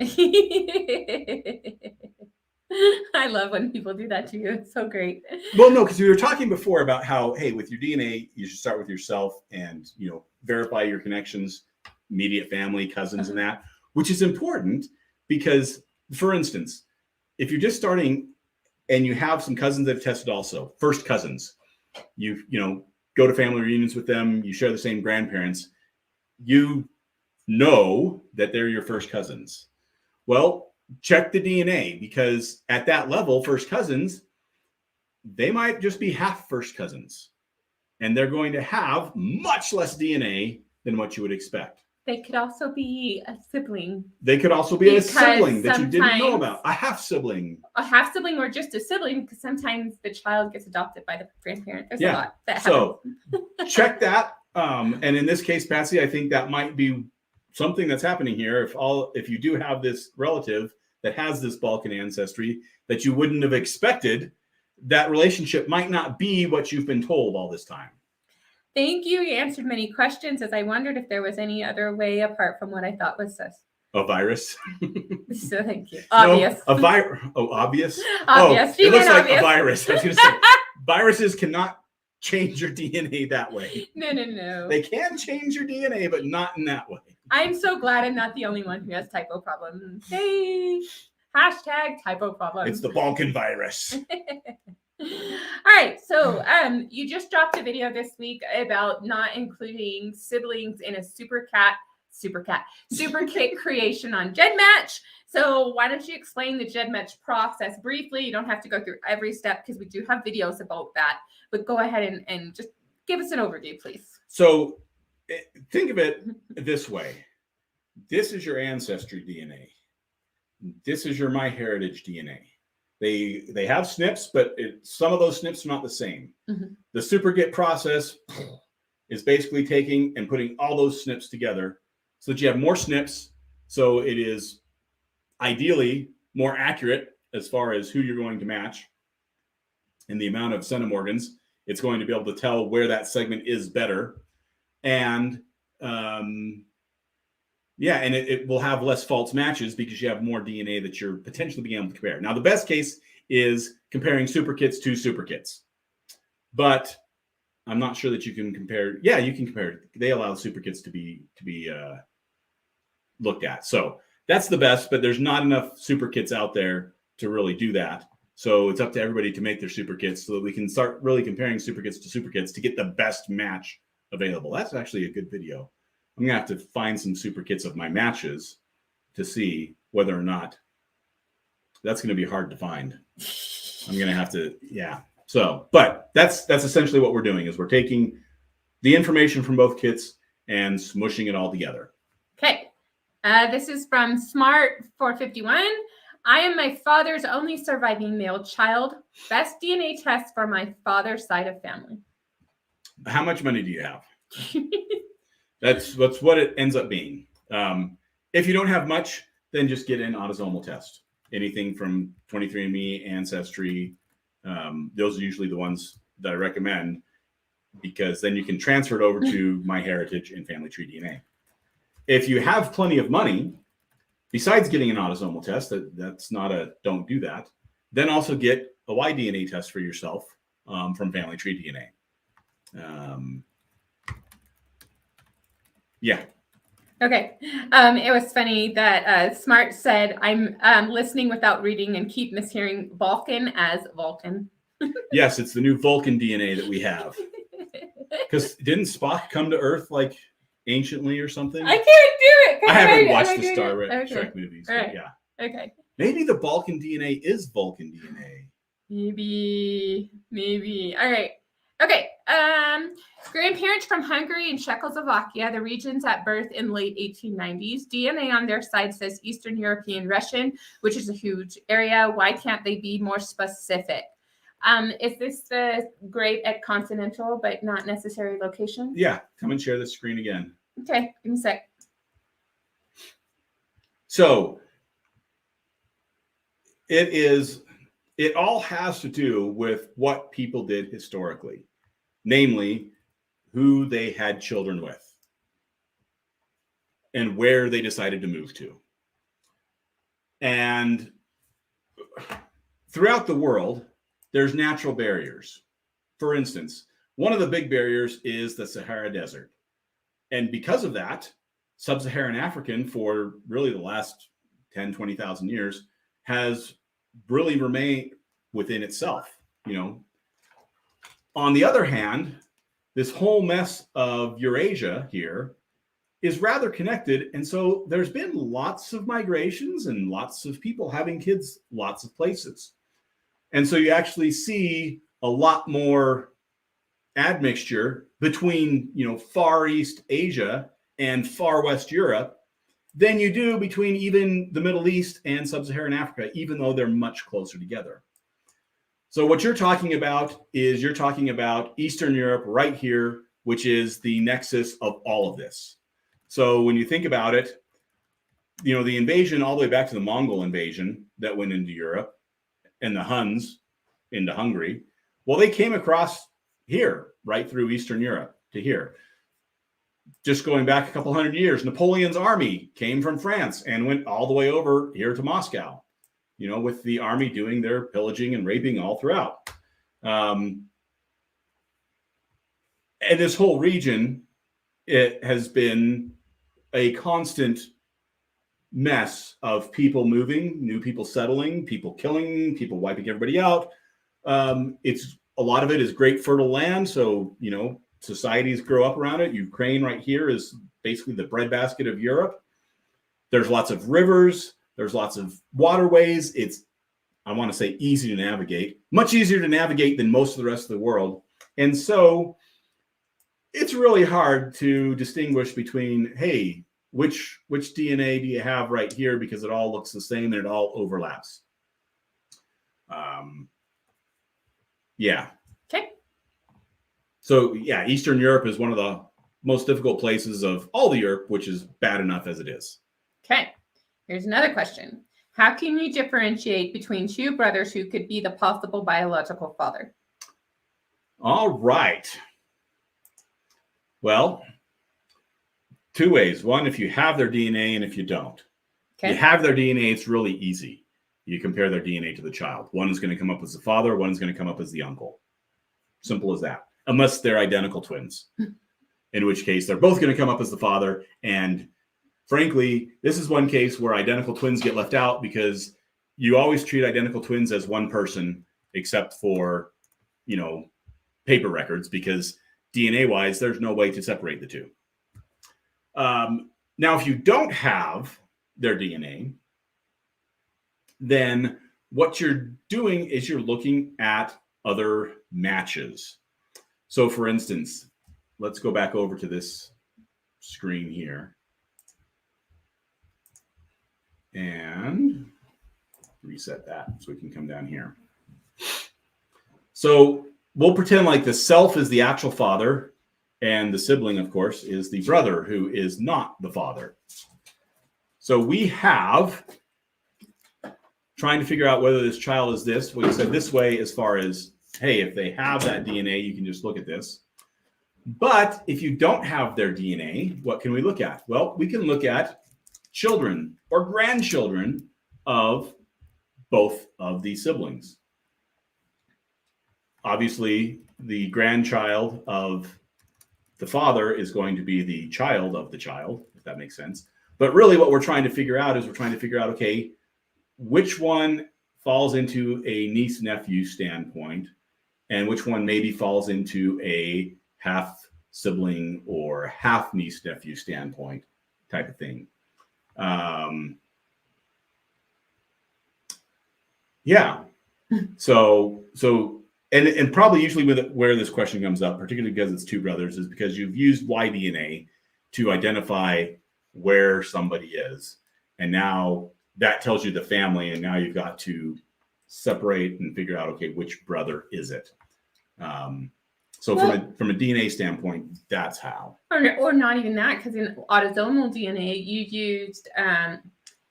[SPEAKER 1] I love when people do that to you. It's so great.
[SPEAKER 2] Well, no, because we were talking before about how, hey, with your DNA, you should start with yourself and, verify your connections, immediate family, cousins, and that, which is important because, for instance, if you're just starting and you have some cousins that have tested also, first cousins, you go to family reunions with them, you share the same grandparents, you know that they're your first cousins. Well, check the DNA, because at that level, first cousins, they might just be half first cousins, and they're going to have much less DNA than what you would expect.
[SPEAKER 1] They could also be a sibling.
[SPEAKER 2] They could also be a sibling that you didn't know about. A half sibling.
[SPEAKER 1] A half sibling or just a sibling, because sometimes the child gets adopted by the grandparent. There's a lot that happens.
[SPEAKER 2] So check that. And in this case, Patsy, I think that might be something that's happening here. If you do have this relative that has this Balkan ancestry that you wouldn't have expected, that relationship might not be what you've been told all this time.
[SPEAKER 1] Thank you. You answered many questions, as I wondered if there was any other way apart from what I thought was sus.
[SPEAKER 2] A virus.
[SPEAKER 1] So thank you. Obvious.
[SPEAKER 2] No, a virus. Oh, obvious.
[SPEAKER 1] Obvious.
[SPEAKER 2] It looks like
[SPEAKER 1] obvious.
[SPEAKER 2] a virus. I was going to say, viruses cannot change your DNA that way.
[SPEAKER 1] No.
[SPEAKER 2] They can change your DNA, but not in that way.
[SPEAKER 1] I'm so glad I'm not the only one who has typo problems. Hey, hashtag typo problems.
[SPEAKER 2] It's the Balkan virus.
[SPEAKER 1] All right, so you just dropped a video this week about not including siblings in a super kit creation on GEDmatch. So why don't you explain the GEDmatch process briefly? You don't have to go through every step because we do have videos about that, but go ahead and just give us an overview, please.
[SPEAKER 2] So think of it this way. This is your ancestry DNA. This is your MyHeritage DNA. They have SNPs, but some of those SNPs are not the same. Mm-hmm. The SuperGit process is basically taking and putting all those SNPs together so that you have more SNPs. So it is ideally more accurate as far as who you're going to match and the amount of centimorgans. It's going to be able to tell where that segment is better. And and it will have less false matches because you have more DNA that you're potentially being able to compare. Now, the best case is comparing superkits to superkits, but I'm not sure that you can compare. Yeah, you can compare. They allow superkits to be looked at. So that's the best, but there's not enough superkits out there to really do that. So it's up to everybody to make their superkits so that we can start really comparing superkits to superkits to get the best match available. That's actually a good video. I'm going to have to find some super kits of my matches to see whether or not that's going to be hard to find. I'm going to have to, yeah. So, but that's essentially what we're doing is we're taking the information from both kits and smushing it all together.
[SPEAKER 1] Okay. This is from Smart 451. I am my father's only surviving male child. Best DNA test for my father's side of family.
[SPEAKER 2] How much money do you have? That's what it ends up being. If you don't have much, then just get an autosomal test. Anything from 23andMe, Ancestry, those are usually the ones that I recommend, because then you can transfer it over to MyHeritage and Family Tree DNA. If you have plenty of money, besides getting an autosomal test, that's not a don't do that, then also get a Y-DNA test for yourself from Family Tree DNA. Yeah.
[SPEAKER 1] Okay. It was funny that Smart said, I'm listening without reading and keep mishearing Vulcan as Vulcan.
[SPEAKER 2] Yes, it's the new Vulcan DNA that we have. Because didn't Spock come to Earth like anciently or something?
[SPEAKER 1] I can't do it.
[SPEAKER 2] I haven't watched the Star Trek movies.
[SPEAKER 1] All right.
[SPEAKER 2] Yeah.
[SPEAKER 1] Okay.
[SPEAKER 2] Maybe the Vulcan DNA is Vulcan DNA.
[SPEAKER 1] Maybe. All right. Okay. Grandparents from Hungary and Czechoslovakia, the regions at birth in late 1890s. DNA on their side says Eastern European Russian, which is a huge area. Why can't they be more specific? Is this the great at continental, but not necessary location?
[SPEAKER 2] Yeah. Come and share the screen again.
[SPEAKER 1] Okay. Give me a sec.
[SPEAKER 2] So it all has to do with what people did historically, namely who they had children with and where they decided to move to. And throughout the world, there's natural barriers. For instance, one of the big barriers is the Sahara Desert. And because of that, sub-Saharan African for really the last 10, 20,000 years has really remained within itself, you know. On the other hand, this whole mess of Eurasia here is rather connected. And so there's been lots of migrations and lots of people having kids, lots of places. And so you actually see a lot more admixture between, you know, Far East Asia and Far West Europe than you do between even the Middle East and Sub-Saharan Africa, even though they're much closer together. So what you're talking about is you're talking about Eastern Europe right here, which is the nexus of all of this. So when you think about it, you know, the invasion all the way back to the Mongol invasion that went into Europe and the Huns into Hungary, well, they came across here, right through Eastern Europe to here. Just going back a couple hundred years, Napoleon's army came from France and went all the way over here to Moscow, you know, with the army doing their pillaging and raping all throughout. And this whole region, it has been a constant mess of people moving, new people settling, people killing, people wiping everybody out. It's a lot of it is great fertile land. So, you know, societies grow up around it. Ukraine right here is basically the breadbasket of Europe. There's lots of rivers. There's lots of waterways. It's, I want to say, easy to navigate, much easier to navigate than most of the rest of the world. And so it's really hard to distinguish between, hey, which DNA do you have right here? Because it all looks the same and it all overlaps. Yeah.
[SPEAKER 1] Okay.
[SPEAKER 2] So yeah, Eastern Europe is one of the most difficult places of all the Europe, which is bad enough as it is.
[SPEAKER 1] Okay. Here's another question. How can you differentiate between two brothers who could be the possible biological father?
[SPEAKER 2] All right. Well, two ways. One, if you have their DNA and if you don't. Okay. You have their DNA, it's really easy. You compare their DNA to the child. One is going to come up as the father, one is going to come up as the uncle. Simple as that. Unless they're identical twins, in which case they're both going to come up as the father. And frankly, this is one case where identical twins get left out because you always treat identical twins as one person, except for, you know, paper records, because DNA wise, there's no way to separate the two. Now, if you don't have their DNA, then what you're doing is you're looking at other matches. So for instance, let's go back over to this screen here and reset that so we can come down here. So we'll pretend like the self is the actual father and the sibling, of course, is the brother who is not the father. So we have trying to figure out whether this child is this. We said this way as far as, hey, if they have that DNA, you can just look at this. But if you don't have their DNA, what can we look at? Well, we can look at children or grandchildren of both of these siblings. Obviously, the grandchild of the father is going to be the child of the child, if that makes sense. But really what we're trying to figure out is okay, which one falls into a niece-nephew standpoint and which one maybe falls into a half sibling or half niece-nephew standpoint type of thing. Yeah. So and probably usually where this question comes up, particularly because it's two brothers, is because you've used Y-DNA to identify where somebody is. And now that tells you the family, and now you've got to separate and figure out, okay, which brother is it? So from a DNA standpoint, that's how.
[SPEAKER 1] Or not even that, because in autosomal DNA, you used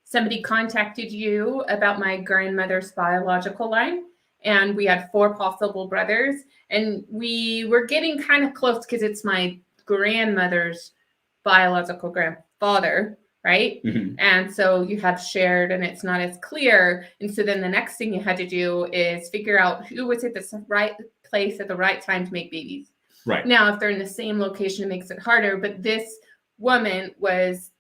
[SPEAKER 1] somebody contacted you about my grandmother's biological line, and we had 4 possible brothers, and we were getting kind of close because it's my grandmother's biological grandfather, right?
[SPEAKER 2] Mm-hmm.
[SPEAKER 1] And so you have shared, and it's not as clear. And so then the next thing you had to do is figure out who was at the right place at the right time to make babies.
[SPEAKER 2] Right.
[SPEAKER 1] Now, if they're in the same location, it makes it harder. But this woman was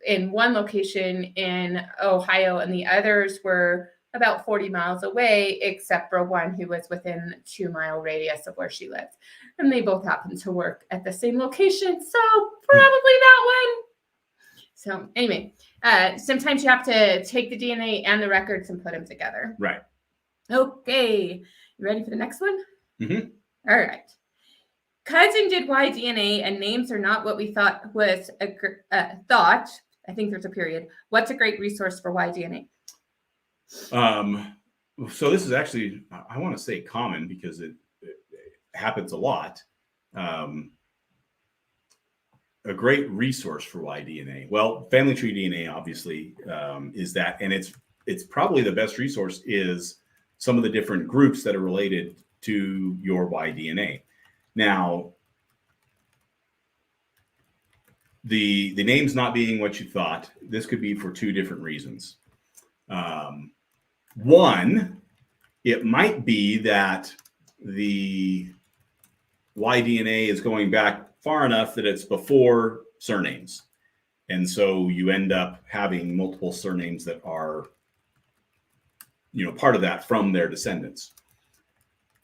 [SPEAKER 1] in one location in Ohio, and the others were about 40 miles away, except for one who was within a 2-mile radius of where she lives. And they both happened to work at the same location. So probably that one. So anyway, sometimes you have to take the DNA and the records and put them together.
[SPEAKER 2] Right.
[SPEAKER 1] Okay. You ready for the next one?
[SPEAKER 2] Mm-hmm.
[SPEAKER 1] All right. Cousin did Y-DNA and names are not what we thought was thought. I think there's a period. What's a great resource for Y-DNA?
[SPEAKER 2] So this is actually, I want to say common because it happens a lot. A great resource for Y-DNA. Well, Family Tree DNA obviously is that, and it's probably the best resource is some of the different groups that are related to your Y-DNA. Now, the names not being what you thought, this could be for 2 different reasons. One, it might be that the Y-DNA is going back far enough that it's before surnames. And so you end up having multiple surnames that are, part of that from their descendants.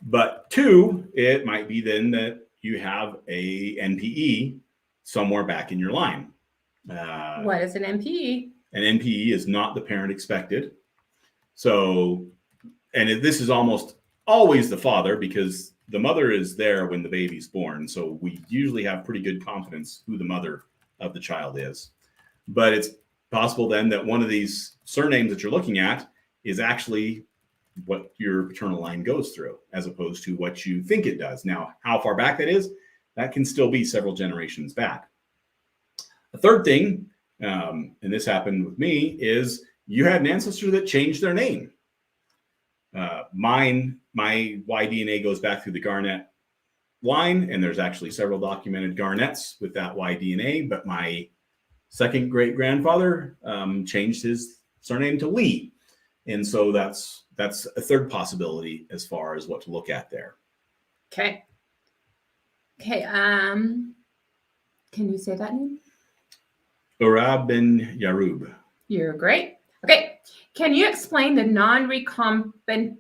[SPEAKER 2] But 2, it might be then that you have a NPE somewhere back in your line.
[SPEAKER 1] What is an NPE?
[SPEAKER 2] An NPE is not the parent expected. So, and this is almost always the father because the mother is there when the baby's born. So we usually have pretty good confidence who the mother of the child is. But it's possible then that one of these surnames that you're looking at is actually what your paternal line goes through, as opposed to what you think it does. Now, how far back that is, that can still be several generations back. A third thing, and this happened with me, is you had an ancestor that changed their name. My Y-DNA goes back through the Garnett line, and there's actually several documented Garnetts with that Y-DNA, but my second great-grandfather changed his surname to Lee. And so that's a third possibility as far as what to look at there.
[SPEAKER 1] Okay. Can you say that name?
[SPEAKER 2] Urab ben Yarub.
[SPEAKER 1] You're great. Okay. Can you explain the non-recombinant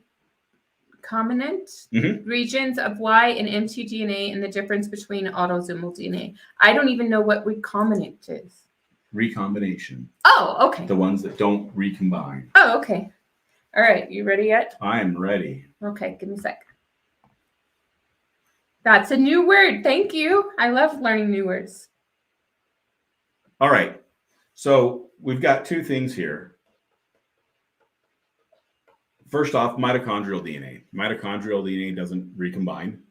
[SPEAKER 1] regions of Y and mtDNA and the difference between autosomal DNA? I don't even know what recombinant is.
[SPEAKER 2] Recombination.
[SPEAKER 1] Oh, okay.
[SPEAKER 2] The ones that don't recombine.
[SPEAKER 1] Oh, okay. All right, you ready yet?
[SPEAKER 2] I'm ready.
[SPEAKER 1] Okay, give me a sec. That's a new word. Thank you. I love learning new words.
[SPEAKER 2] All right. So we've got two things here. First off, mitochondrial DNA. Mitochondrial DNA doesn't recombine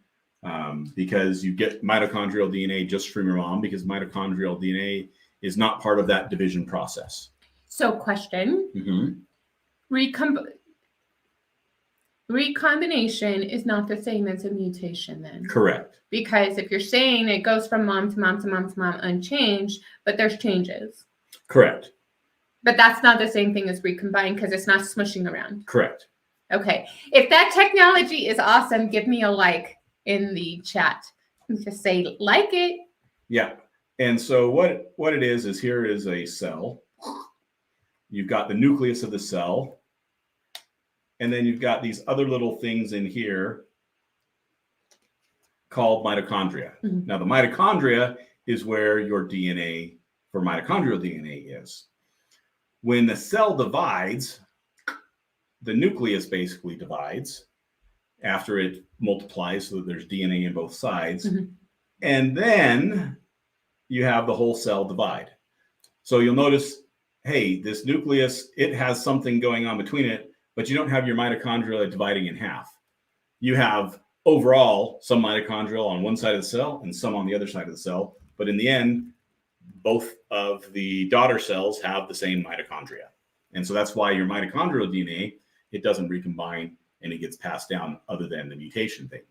[SPEAKER 2] because you get mitochondrial DNA just from your mom, because mitochondrial DNA is not part of that division process.
[SPEAKER 1] So, question. Recombination is not the same as a mutation then?
[SPEAKER 2] Correct.
[SPEAKER 1] Because if you're saying it goes from mom to mom to mom to mom unchanged, but there's changes.
[SPEAKER 2] Correct.
[SPEAKER 1] But that's not the same thing as recombine because it's not smushing around.
[SPEAKER 2] Correct.
[SPEAKER 1] Okay. If that technology is awesome, give me a like in the chat. Just say like it.
[SPEAKER 2] Yeah. And so what it is here is a cell. You've got the nucleus of the cell. And then you've got these other little things in here called mitochondria.
[SPEAKER 1] Mm-hmm.
[SPEAKER 2] Now, the mitochondria is where your DNA for mitochondrial DNA is. When the cell divides, the nucleus basically divides after it multiplies, so that there's DNA in both sides.
[SPEAKER 1] Mm-hmm.
[SPEAKER 2] And then you have the whole cell divide. So you'll notice, hey, this nucleus, it has something going on between it, but you don't have your mitochondria dividing in half. You have overall some mitochondria on one side of the cell and some on the other side of the cell. But in the end, both of the daughter cells have the same mitochondria. And so that's why your mitochondrial DNA, it doesn't recombine and it gets passed down other than the mutation thing.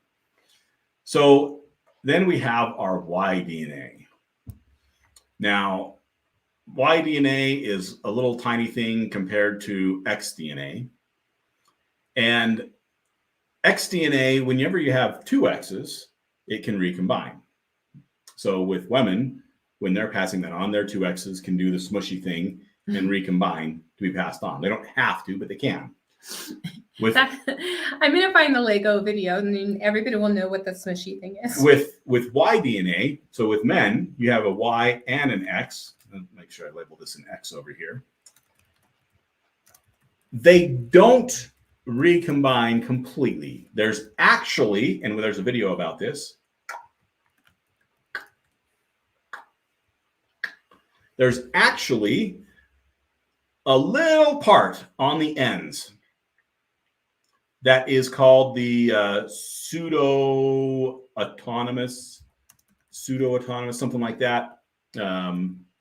[SPEAKER 2] So then we have our Y DNA. Now, Y DNA is a little tiny thing compared to X DNA. And X DNA, whenever you have two X's, it can recombine. So with women, when they're passing that on, their two X's can do the smushy thing and recombine to be passed on. They don't have to, but they can.
[SPEAKER 1] I'm going to find the Lego video and then everybody will know what the smushy thing is.
[SPEAKER 2] With Y DNA, so with men, you have a Y and an X. Make sure I label this an X over here. They don't recombine completely. There's actually, and there's a video about this, there's actually a little part on the ends that is called the pseudo-autonomous, something like that.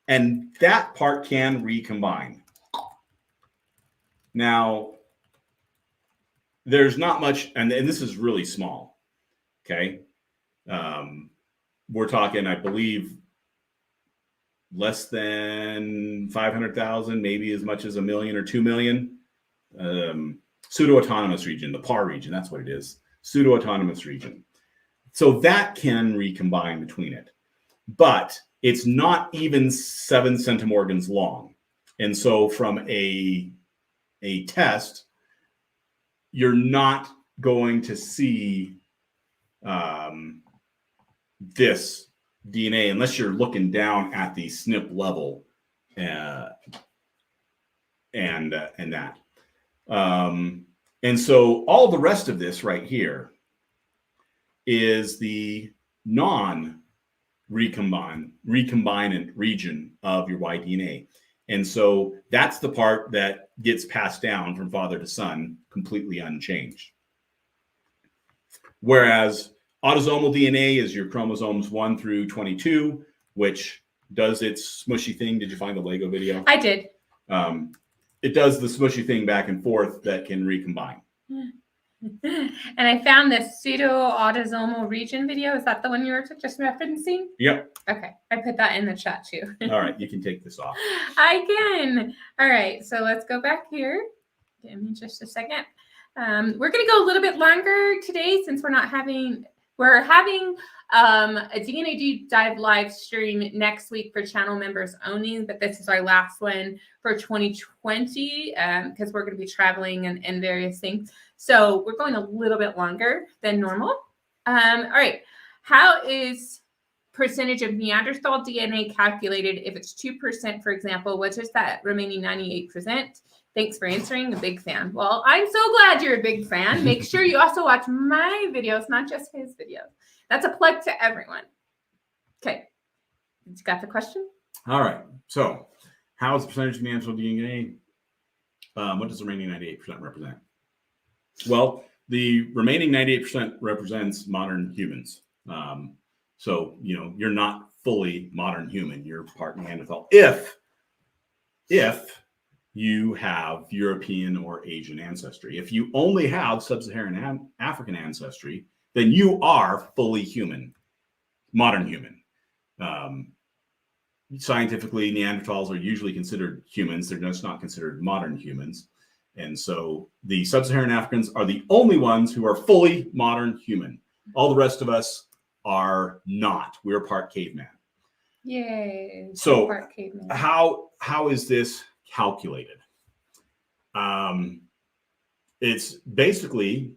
[SPEAKER 2] And that part can recombine. Now, there's not much, and this is really small, okay? We're talking, I believe, less than 500,000, maybe as much as 1 million or 2 million. Pseudo-autonomous region, the PAR region, that's what it is. Pseudo-autonomous region. So that can recombine between it. But it's not even 7 centimorgans long. And so from a test, you're not going to see this DNA unless you're looking down at the SNP level and that. And so all the rest of this right here is the non-recombinant region of your Y DNA. And so that's the part that gets passed down from father to son completely unchanged. Whereas autosomal DNA is your chromosomes 1 through 22, which does its smushy thing. Did you find the Lego video?
[SPEAKER 1] I did.
[SPEAKER 2] It does the smushy thing back and forth that can recombine.
[SPEAKER 1] And I found this pseudo-autosomal region video. Is that the one you were just referencing?
[SPEAKER 2] Yep.
[SPEAKER 1] Okay. I put that in the chat too.
[SPEAKER 2] All right. You can take this off.
[SPEAKER 1] I can. All right. So let's go back here. Give me just a second. We're going to go a little bit longer today since we're having a DNA Deep Dive live stream next week for channel members only, but this is our last one for 2020 because we're going to be traveling and various things. So we're going a little bit longer than normal. All right. How is percentage of Neanderthal DNA calculated if it's 2%, for example? What is that remaining 98%? Thanks for answering. A big fan. Well, I'm so glad you're a big fan. Make sure you also watch my videos, not just his videos. That's a plug to everyone. Okay. You got the question?
[SPEAKER 2] All right. So, how is the percentage of Neanderthal DNA? What does the remaining 98% represent? Well, the remaining 98% represents modern humans. So, you're not fully modern human. You're part Neanderthal. If you have European or Asian ancestry. If you only have sub-Saharan African ancestry, then you are fully human, modern human. Scientifically, Neanderthals are usually considered humans. They're just not considered modern humans. And so the sub-Saharan Africans are the only ones who are fully modern human. All the rest of us are not. We're part caveman.
[SPEAKER 1] Yay.
[SPEAKER 2] So
[SPEAKER 1] Part caveman.
[SPEAKER 2] how is this calculated? It's basically,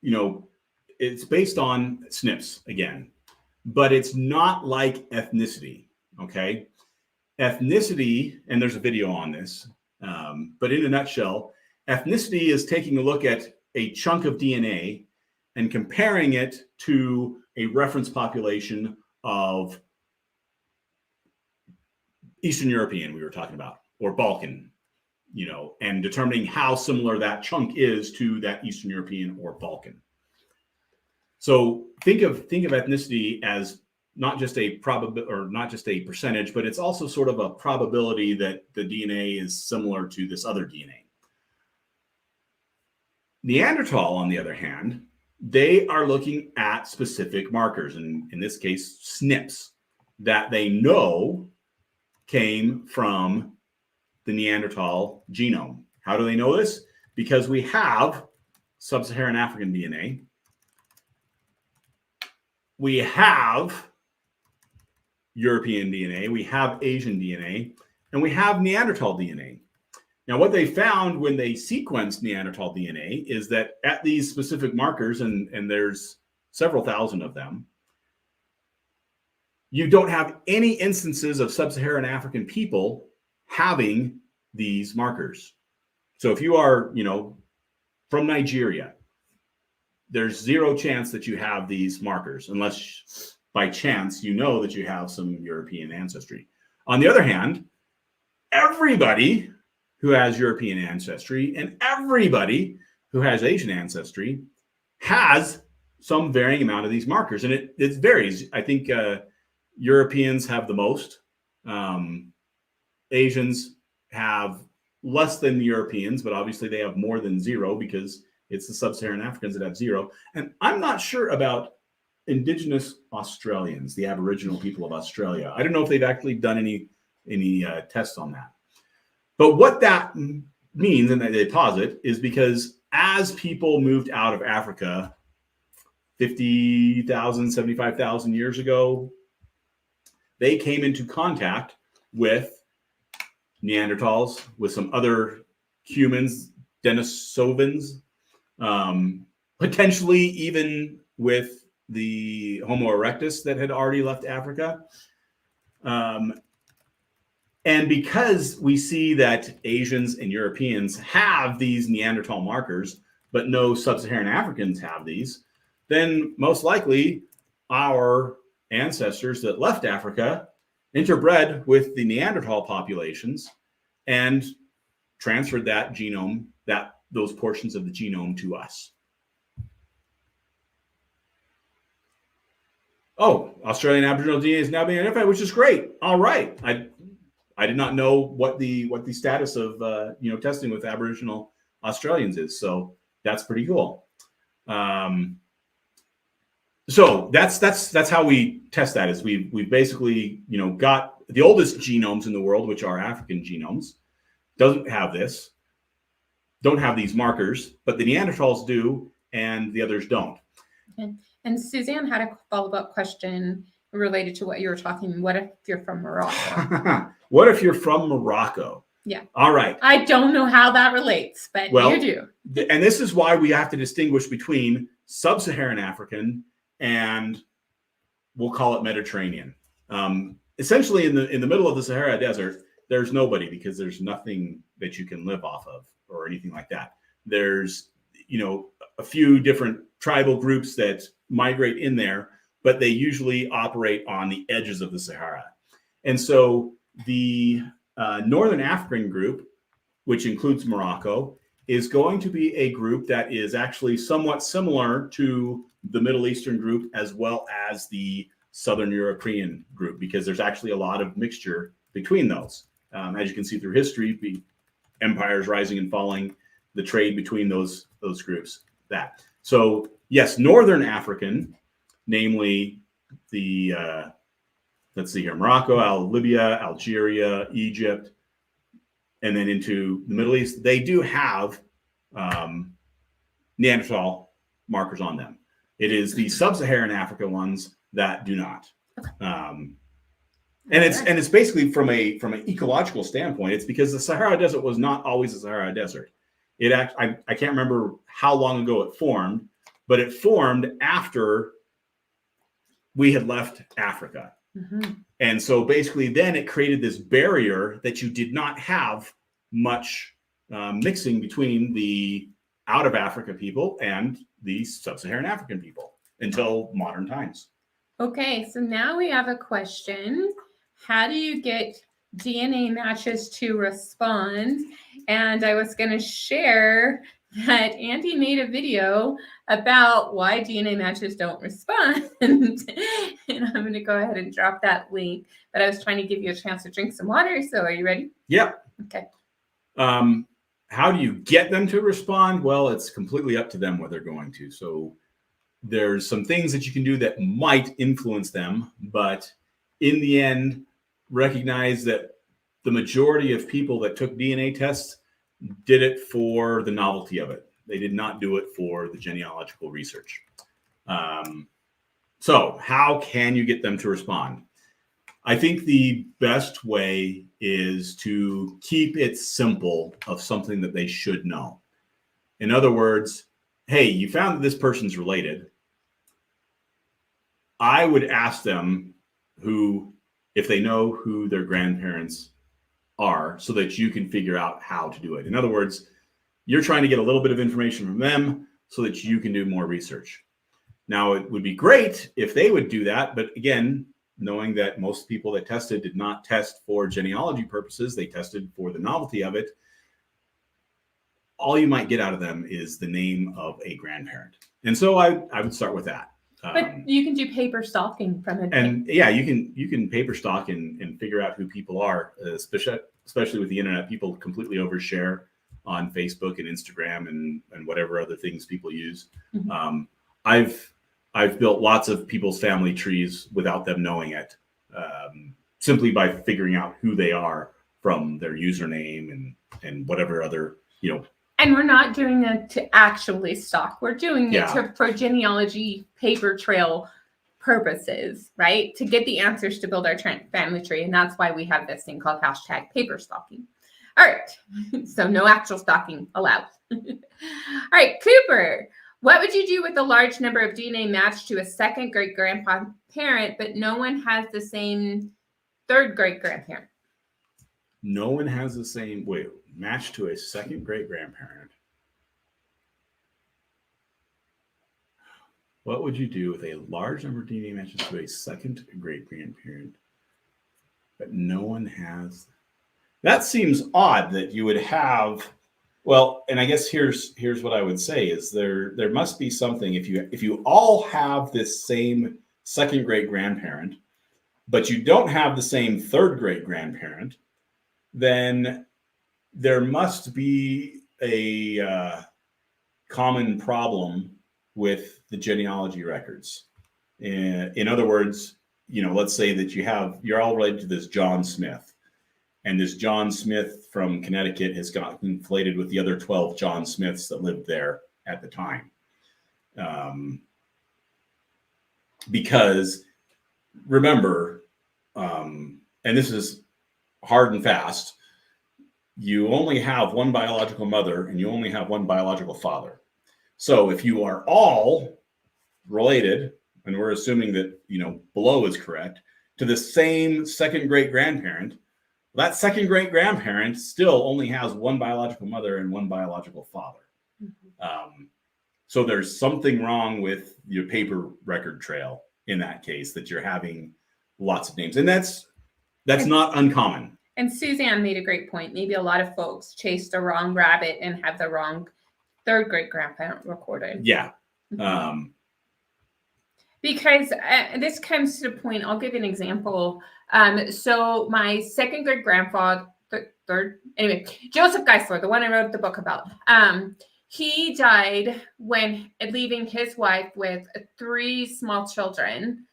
[SPEAKER 2] it's based on SNPs again, but it's not like ethnicity. Okay. Ethnicity, and there's a video on this, but in a nutshell, ethnicity is taking a look at a chunk of DNA and comparing it to a reference population of Eastern European, we were talking about, or Balkan, and determining how similar that chunk is to that Eastern European or Balkan. So think of ethnicity as not just a percentage, but it's also sort of a probability that the DNA is similar to this other DNA. Neanderthal, on the other hand, they are looking at specific markers, and in this case, SNPs, that they know came from the Neanderthal genome. How do they know this? Because we have sub-Saharan African DNA. We have European DNA, we have Asian DNA, and we have Neanderthal DNA. Now, what they found when they sequenced Neanderthal DNA is that at these specific markers, and there's several thousand of them, you don't have any instances of sub-Saharan African people having these markers. So if you are, from Nigeria, there's zero chance that you have these markers unless by chance you know that you have some European ancestry. On the other hand, everybody who has European ancestry and everybody who has Asian ancestry has some varying amount of these markers, and it varies. I think Europeans have the most. Asians have less than the Europeans, but obviously they have more than zero because it's the sub-Saharan Africans that have zero. And I'm not sure about Indigenous Australians, the Aboriginal people of Australia. I don't know if they've actually done any tests on that. But what that means, and they posit, is because as people moved out of Africa 50,000, 75,000 years ago, they came into contact with Neanderthals, with some other humans, Denisovans, potentially even with the Homo erectus that had already left Africa. And because we see that Asians and Europeans have these Neanderthal markers, but no sub-Saharan Africans have these, then most likely our ancestors that left Africa interbred with the Neanderthal populations and transferred that genome, those portions of the genome to us. Oh, Australian Aboriginal DNA is now being identified, which is great. All right. I did not know what the status of testing with Aboriginal Australians is. So that's pretty cool. So that's how we test that. Is we basically got the oldest genomes in the world, which are African genomes, don't have these markers, but the Neanderthals do, and the others don't.
[SPEAKER 1] Okay. And Suzanne had a follow-up question related to what you were talking. What if you're from Morocco?
[SPEAKER 2] What if you're from Morocco?
[SPEAKER 1] Yeah.
[SPEAKER 2] All right.
[SPEAKER 1] I don't know how that relates, but you do.
[SPEAKER 2] And this is why we have to distinguish between sub-Saharan African and we'll call it Mediterranean. Essentially, in the middle of the Sahara Desert, there's nobody, because there's nothing that you can live off of or anything like that. There's, a few different tribal groups that migrate in there, but they usually operate on the edges of the Sahara. And so the Northern African group, which includes Morocco, is going to be a group that is actually somewhat similar to the Middle Eastern group as well as the Southern European group, because there's actually a lot of mixture between those. As you can see through history, the empires rising and falling, the trade between those groups. So yes, Northern African, namely the let's see here, Morocco, Libya, Algeria, Egypt, and then into the Middle East, they do have Neanderthal markers on them. It is the sub-Saharan Africa ones that do not. And it's basically from an ecological standpoint, it's because the Sahara Desert was not always the Sahara Desert. I can't remember how long ago it formed, but it formed after we had left Africa.
[SPEAKER 1] Mm-hmm.
[SPEAKER 2] And so basically then it created this barrier that you did not have much mixing between the out of Africa people and the sub-Saharan African people until modern times.
[SPEAKER 1] Okay, so now we have a question. How do you get DNA matches to respond? And I was going to share that Andy made a video about why DNA matches don't respond. And I'm going to go ahead and drop that link. But I was trying to give you a chance to drink some water. So are you ready?
[SPEAKER 2] Yeah.
[SPEAKER 1] Okay.
[SPEAKER 2] How do you get them to respond? Well, it's completely up to them what they're going to. So there's some things that you can do that might influence them, but in the end, recognize that the majority of people that took DNA tests did it for the novelty of it. They did not do it for the genealogical research. So how can you get them to respond? I think the best way is to keep it simple of something that they should know. In other words, hey, you found that this person's related. I would ask them if they know who their grandparents are, so that you can figure out how to do it. In other words, you're trying to get a little bit of information from them so that you can do more research. Now, it would be great if they would do that, but again, knowing that most people that tested did not test for genealogy purposes, they tested for the novelty of it, all you might get out of them is the name of a grandparent. And so I would start with that.
[SPEAKER 1] But you can do paper stalking from it.
[SPEAKER 2] And yeah, you can paper stalk and figure out who people are, especially with the internet. People completely overshare on Facebook and Instagram and whatever other things people use.
[SPEAKER 1] Mm-hmm.
[SPEAKER 2] I've built lots of people's family trees without them knowing it, simply by figuring out who they are from their username and whatever other,
[SPEAKER 1] And we're not doing it to actually stalk. We're doing it for genealogy paper trail purposes, right? To get the answers to build our family tree. And that's why we have this thing called #paper stalking. All right. So no actual stalking allowed. All right, Cooper. What would you do with a large number of DNA matched to a second great-grandparent, but no one has the same third great-grandparent?
[SPEAKER 2] No one has the same, matched to a second great-grandparent. What would you do with a large number of DNA matches to a second great-grandparent, but no one has? That seems odd that you would have. Well, and I guess here's what I would say is there must be something if you all have this same second great-grandparent, but you don't have the same third great-grandparent, then there must be a common problem with the genealogy records. In other words, let's say that you're all related to this John Smith. And this John Smith from Connecticut has gotten conflated with the other 12 John Smiths that lived there at the time. Because remember, and this is hard and fast, you only have one biological mother and you only have one biological father. So if you are all related, and we're assuming that, below is correct, to the same second great-grandparent, That second great grandparent still only has one biological mother and one biological father. So there's something wrong with your paper record trail in that case, that you're having lots of names. And that's not uncommon.
[SPEAKER 1] And Suzanne made a great point. Maybe a lot of folks chase the wrong rabbit and have the wrong third great grandparent recorded.
[SPEAKER 2] Yeah.
[SPEAKER 1] Because this comes to the point, I'll give you an example. So my second great grandfather, Joseph Geisler, the one I wrote the book about, he died when leaving his wife with 3 small children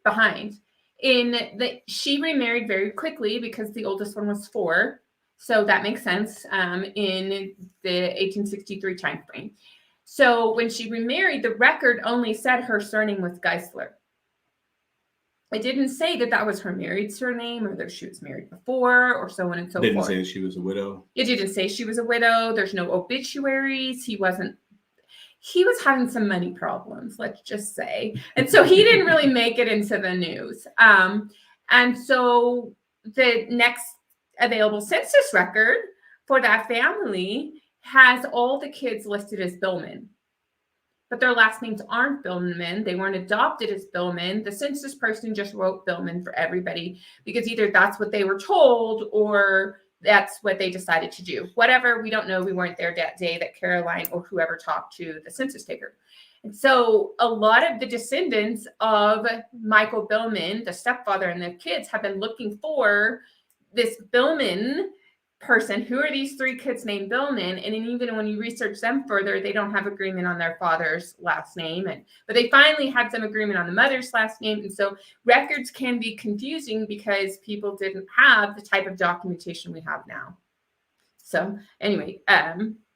[SPEAKER 1] behind. She remarried very quickly because the oldest one was 4. So that makes sense in the 1863 time frame. So when she remarried, the record only said her surname was Geisler. It didn't say that was her married surname, or that she was married before, or so on and so forth.
[SPEAKER 2] Didn't say she was a widow.
[SPEAKER 1] It didn't say she was a widow. There's no obituaries. He was having some money problems, let's just say. And so he didn't really make it into the news. And so the next available census record for that family has all the kids listed as Billman, but their last names aren't Billman. They weren't adopted as Billman. The census person just wrote Billman for everybody because either that's what they were told or that's what they decided to do. Whatever, we don't know. We weren't there that day that Caroline or whoever talked to the census taker. And so a lot of the descendants of Michael Billman, the stepfather, and the kids have been looking for this Billman person. Who are these 3 kids named Billman? And then even when you research them further, they don't have agreement on their father's last name. But they finally had some agreement on the mother's last name. And so records can be confusing because people didn't have the type of documentation we have now. So anyway,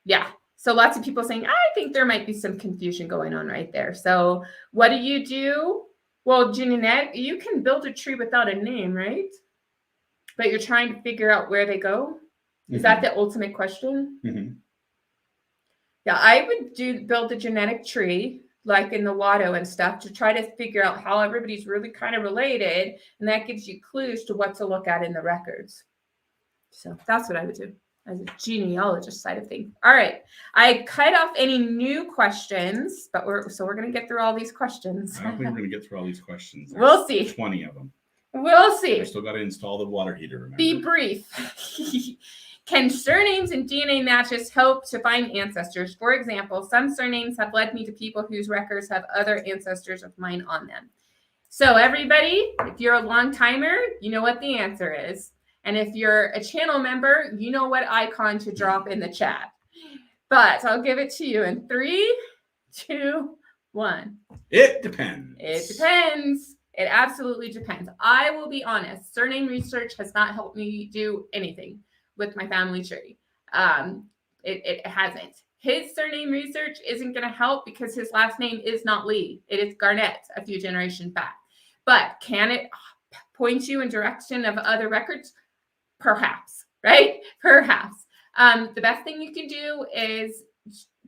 [SPEAKER 1] yeah. So lots of people saying, I think there might be some confusion going on right there. So what do? Well, Jeanette, you can build a tree without a name, right? But you're trying to figure out where they go. Is that the ultimate question?
[SPEAKER 2] Mm-hmm.
[SPEAKER 1] Yeah, I would build a genetic tree like in the Watto and stuff to try to figure out how everybody's really kind of related. And that gives you clues to what to look at in the records. So that's what I would do as a genealogist side of things. All right. I cut off any new questions, but we're going to get through all these questions.
[SPEAKER 2] I don't think we're going to get through all these questions.
[SPEAKER 1] We'll see.
[SPEAKER 2] 20 of them.
[SPEAKER 1] We'll see.
[SPEAKER 2] I still got to install the water heater, remember?
[SPEAKER 1] Be brief. Can surnames and DNA matches help to find ancestors? For example, some surnames have led me to people whose records have other ancestors of mine on them. So everybody, if you're a long timer, you know what the answer is. And if you're a channel member, you know what icon to drop in the chat. But I'll give it to you in 3, 2, 1.
[SPEAKER 2] It depends.
[SPEAKER 1] It depends. It absolutely depends. I will be honest. Surname research has not helped me do anything with my family tree. It hasn't. His surname research isn't going to help because his last name is not Lee. It is Garnett a few generations back. But can it point you in direction of other records? Perhaps, right? Perhaps. The best thing you can do is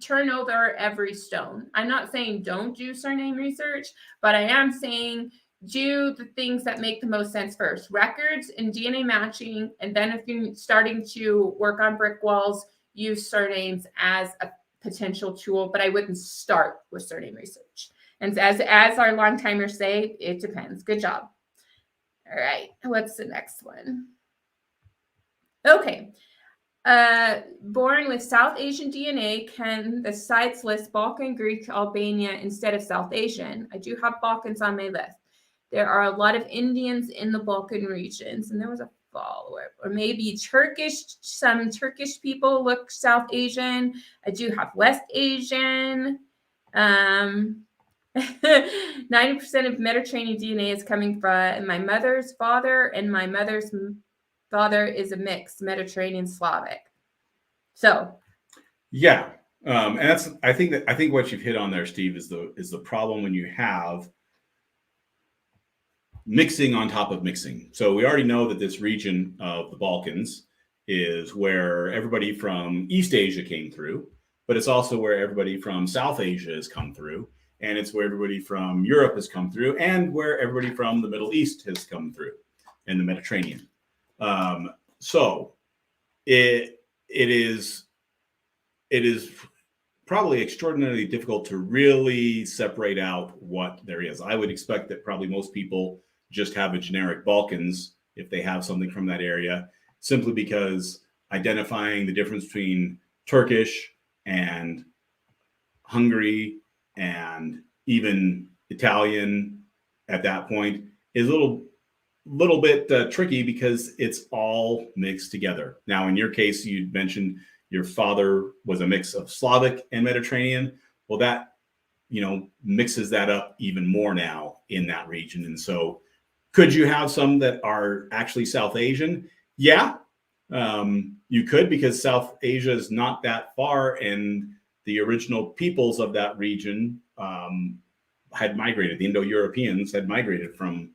[SPEAKER 1] turn over every stone. I'm not saying don't do surname research, but I am saying do the things that make the most sense first. Records and DNA matching. And then if you're starting to work on brick walls, use surnames as a potential tool, but I wouldn't start with surname research. And as our long timers say, it depends. Good job. All right. What's the next one? Okay. Born with South Asian DNA, can the sites list Balkan, Greek, Albania instead of South Asian? I do have Balkans on my list. There are a lot of Indians in the Balkan regions, and there was a follower, or maybe Turkish. Some Turkish people look South Asian. I do have West Asian. 90% of Mediterranean DNA is coming from my mother's father, and my mother's father is a mix Mediterranean Slavic. So,
[SPEAKER 2] yeah, and that's I think what you've hit on there, Steve, is the problem when you have mixing on top of mixing. So we already know that this region of the Balkans is where everybody from East Asia came through, but it's also where everybody from South Asia has come through, and it's where everybody from Europe has come through, and where everybody from the Middle East has come through in the Mediterranean. So it is probably extraordinarily difficult to really separate out what there is. I would expect that probably most people just have a generic Balkans if they have something from that area, simply because identifying the difference between Turkish and Hungary and even Italian at that point is a little bit tricky because it's all mixed together. Now, in your case, you mentioned your father was a mix of Slavic and Mediterranean. Well, that, mixes that up even more now in that region. And so could you have some that are actually South Asian? Yeah, you could, because South Asia is not that far, and the original peoples of that region had migrated. The Indo-Europeans had migrated from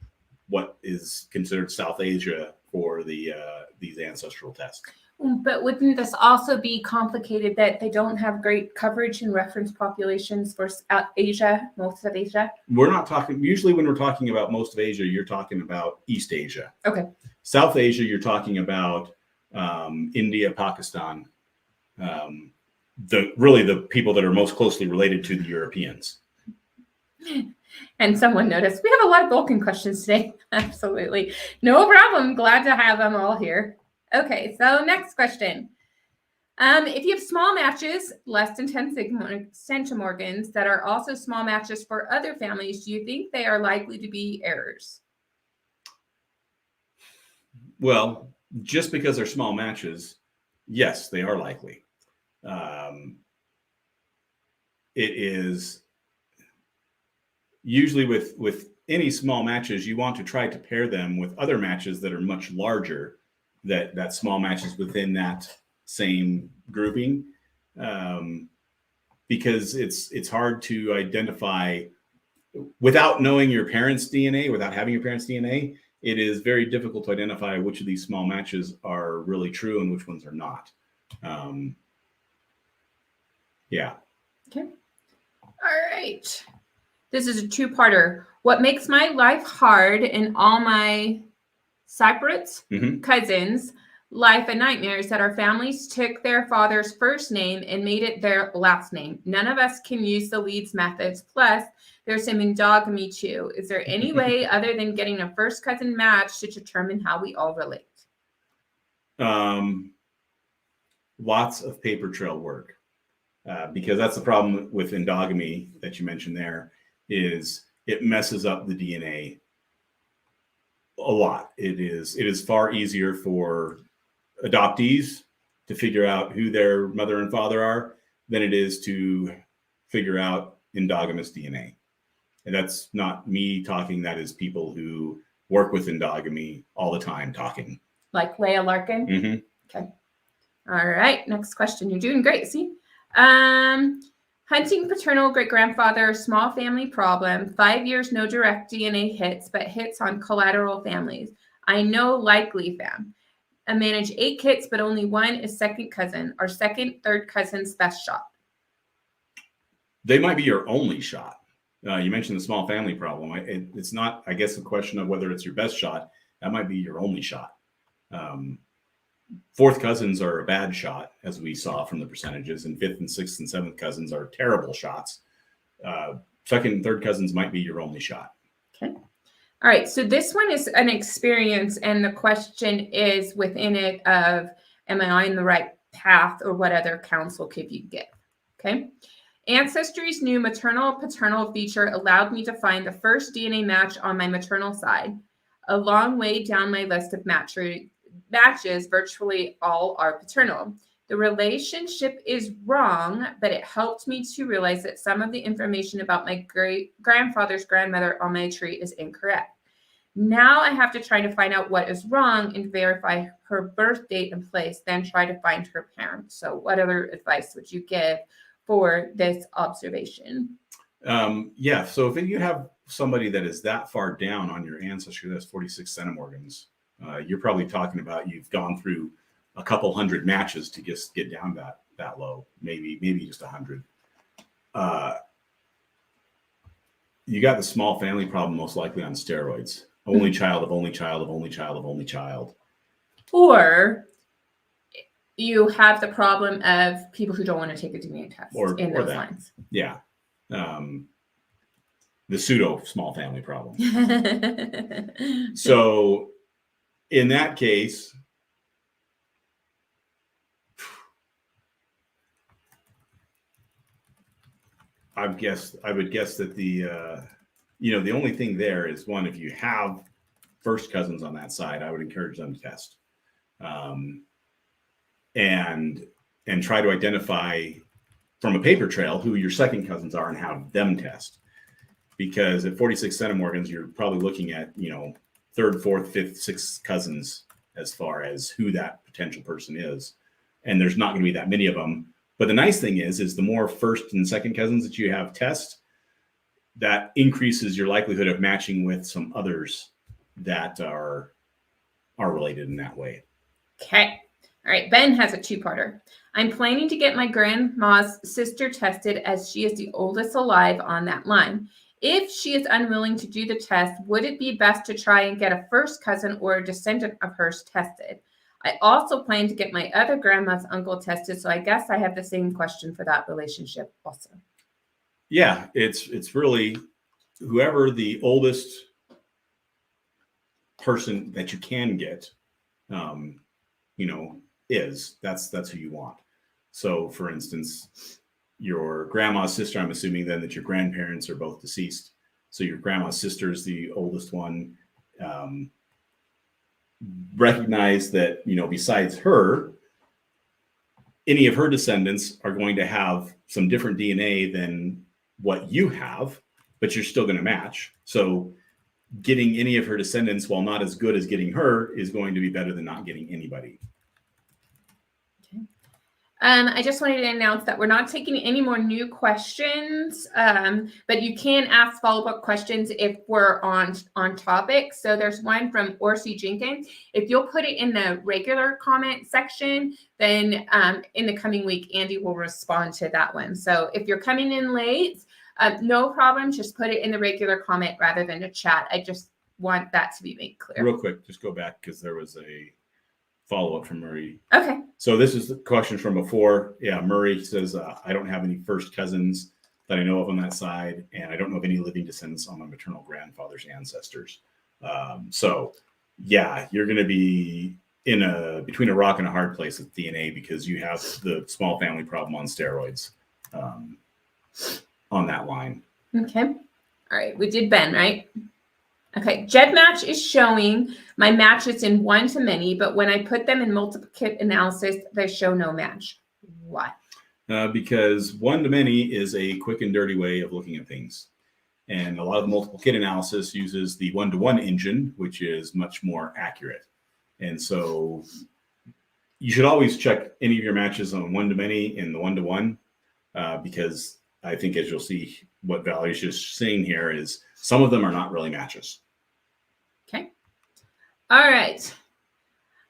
[SPEAKER 2] what is considered South Asia for these ancestral tests.
[SPEAKER 1] But wouldn't this also be complicated that they don't have great coverage in reference populations for Asia, most of Asia?
[SPEAKER 2] We're not talking, usually when we're talking about most of Asia, you're talking about East Asia.
[SPEAKER 1] Okay.
[SPEAKER 2] South Asia, you're talking about India, Pakistan, the people that are most closely related to the Europeans.
[SPEAKER 1] And someone noticed we have a lot of Balkan questions today. Absolutely. No problem. Glad to have them all here. Okay, so next question. If you have small matches, less than 10 centimorgans, that are also small matches for other families, do you think they are likely to be errors?
[SPEAKER 2] Well, just because they're small matches, yes, they are likely. It is usually with any small matches, you want to try to pair them with other matches that are much larger, that small matches within that same grouping, because it's hard to identify without knowing your parents' DNA, without having your parents' DNA. It is very difficult to identify which of these small matches are really true and which ones are not. Yeah.
[SPEAKER 1] Okay. All right. This is a two-parter. What makes my life hard and all my separates, cousins, life a nightmare is that our families took their father's first name and made it their last name. None of us can use the Leeds methods. Plus, there's some endogamy too. Is there any way other than getting a first cousin match to determine how we all relate?
[SPEAKER 2] Lots of paper trail work, because that's the problem with endogamy that you mentioned there, is it messes up the DNA a lot. It is far easier for adoptees to figure out who their mother and father are than it is to figure out endogamous DNA. And that's not me talking. That is people who work with endogamy all the time talking.
[SPEAKER 1] Like Leah Larkin?
[SPEAKER 2] Mm-hmm.
[SPEAKER 1] Okay. All right. Next question. You're doing great. See? Hunting paternal great-grandfather, small family problem, 5 years, no direct DNA hits, but hits on collateral families. I know likely fam. I manage 8 kits, but only one is second cousin. Our second, third cousin's best shot.
[SPEAKER 2] They might be your only shot. You mentioned the small family problem. It's not, I guess, a question of whether it's your best shot. That might be your only shot. Fourth cousins are a bad shot, as we saw from the percentages, and fifth and sixth and seventh cousins are terrible shots. Second and third cousins might be your only shot.
[SPEAKER 1] Okay. All right. So this one is an experience, and the question is within it of, am I on the right path, or what other counsel could you give? Okay. Ancestry's new maternal-paternal feature allowed me to find the first DNA match on my maternal side. A long way down my list of matches, virtually all are paternal. The relationship is wrong, but it helped me to realize that some of the information about my great-grandfather's grandmother on my tree is incorrect. Now I have to try to find out what is wrong and verify her birth date and place, then try to find her parents. So what other advice would you give for this observation?
[SPEAKER 2] Yeah, so if you have somebody that is that far down on your ancestry, that's 46 centimorgans, you're probably talking about you've gone through a couple hundred matches to just get down that low, maybe just 100. You got the small family problem most likely on steroids. Only child of only child of only child of only child.
[SPEAKER 1] Or you have the problem of people who don't want to take a DNA test in those lines.
[SPEAKER 2] Yeah. The pseudo small family problem. So in that case, I would guess that the only thing there is, one, if you have first cousins on that side, I would encourage them to test, and try to identify from a paper trail who your second cousins are and have them test. Because at 46 centimorgans, you're probably looking at, third, fourth, fifth, sixth cousins as far as who that potential person is. And there's not going to be that many of them. But the nice thing is the more first and second cousins that you have test, that increases your likelihood of matching with some others that are related in that way.
[SPEAKER 1] Okay. All right. Ben has a two-parter. I'm planning to get my grandma's sister tested as she is the oldest alive on that line. If she is unwilling to do the test, would it be best to try and get a first cousin or a descendant of hers tested? I also plan to get my other grandma's uncle tested, so I guess I have the same question for that relationship also.
[SPEAKER 2] Yeah, it's really whoever the oldest person that you can get, is, that's who you want. So, for instance, your grandma's sister, I'm assuming then that your grandparents are both deceased. So your grandma's sister is the oldest one. Recognize that, besides her, any of her descendants are going to have some different DNA than what you have, but you're still going to match. So getting any of her descendants, while not as good as getting her, is going to be better than not getting anybody.
[SPEAKER 1] I just wanted to announce that we're not taking any more new questions, but you can ask follow-up questions if we're on topic. So there's one from Orsi Jenkins. If you'll put it in the regular comment section, then in the coming week, Andy will respond to that one. So if you're coming in late, no problem. Just put it in the regular comment rather than a chat. I just want that to be made clear.
[SPEAKER 2] Real quick, just go back because there was a follow-up from Murray.
[SPEAKER 1] Okay.
[SPEAKER 2] So this is the question from before. Yeah, Murray says, I don't have any first cousins that I know of on that side, and I don't know of any living descendants on my maternal grandfather's ancestors. So yeah, you're going to be between a rock and a hard place with DNA because you have the small family problem on steroids on that line.
[SPEAKER 1] Okay. All right. We did Ben, right? Okay, GEDmatch is showing my matches in one-to-many, but when I put them in multiplicate analysis, they show no match. Why?
[SPEAKER 2] Because one-to-many is a quick and dirty way of looking at things. And a lot of the multiplicate analysis uses the one-to-one engine, which is much more accurate. And so you should always check any of your matches on one-to-many and the one-to-one, because I think, as you'll see, what Valerie's just saying here is some of them are not really matches.
[SPEAKER 1] Okay. All right.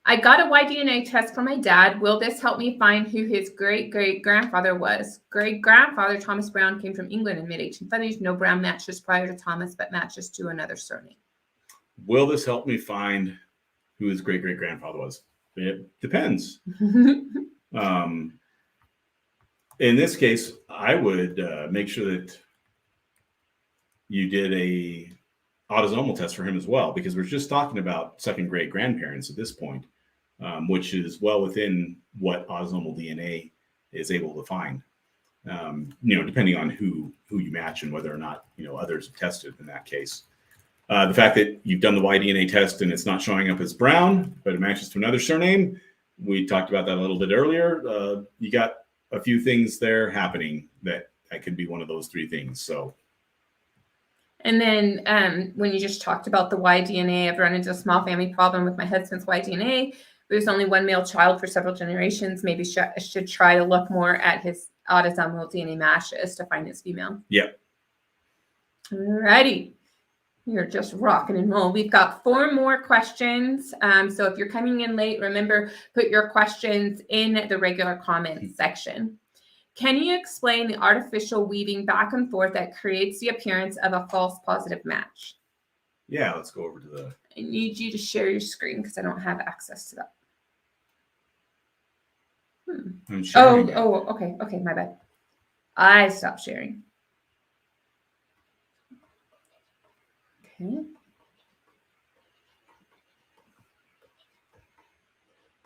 [SPEAKER 1] I got a Y-DNA test from my dad. Will this help me find who his great-great-grandfather was? Great-grandfather Thomas Brown came from England in mid-1830s. No Brown matches prior to Thomas, but matches to another surname.
[SPEAKER 2] Will this help me find who his great-great-grandfather was? It depends. In this case, I would make sure that you did a autosomal test for him as well, because we're just talking about second great grandparents at this point, which is well within what autosomal DNA is able to find. Depending on who you match and whether or not others have tested in that case. The fact that you've done the Y-DNA test and it's not showing up as Brown, but it matches to another surname, we talked about that a little bit earlier. You got a few things there happening that could be one of those three things. So.
[SPEAKER 1] And then when you just talked about the Y-DNA, I've run into a small family problem with my husband's Y-DNA. There's only one male child for several generations. Maybe I should try to look more at his autosomal DNA matches to find his female.
[SPEAKER 2] Yep.
[SPEAKER 1] Alrighty. You're just rocking and rolling. We've got 4 more questions. So if you're coming in late, remember, put your questions in the regular comment section. Can you explain the artificial weaving back and forth that creates the appearance of a false positive match?
[SPEAKER 2] Yeah, let's go over to the...
[SPEAKER 1] I need you to share your screen because I don't have access to that.
[SPEAKER 2] I'm sharing it.
[SPEAKER 1] Okay, my bad. I stopped sharing. Okay.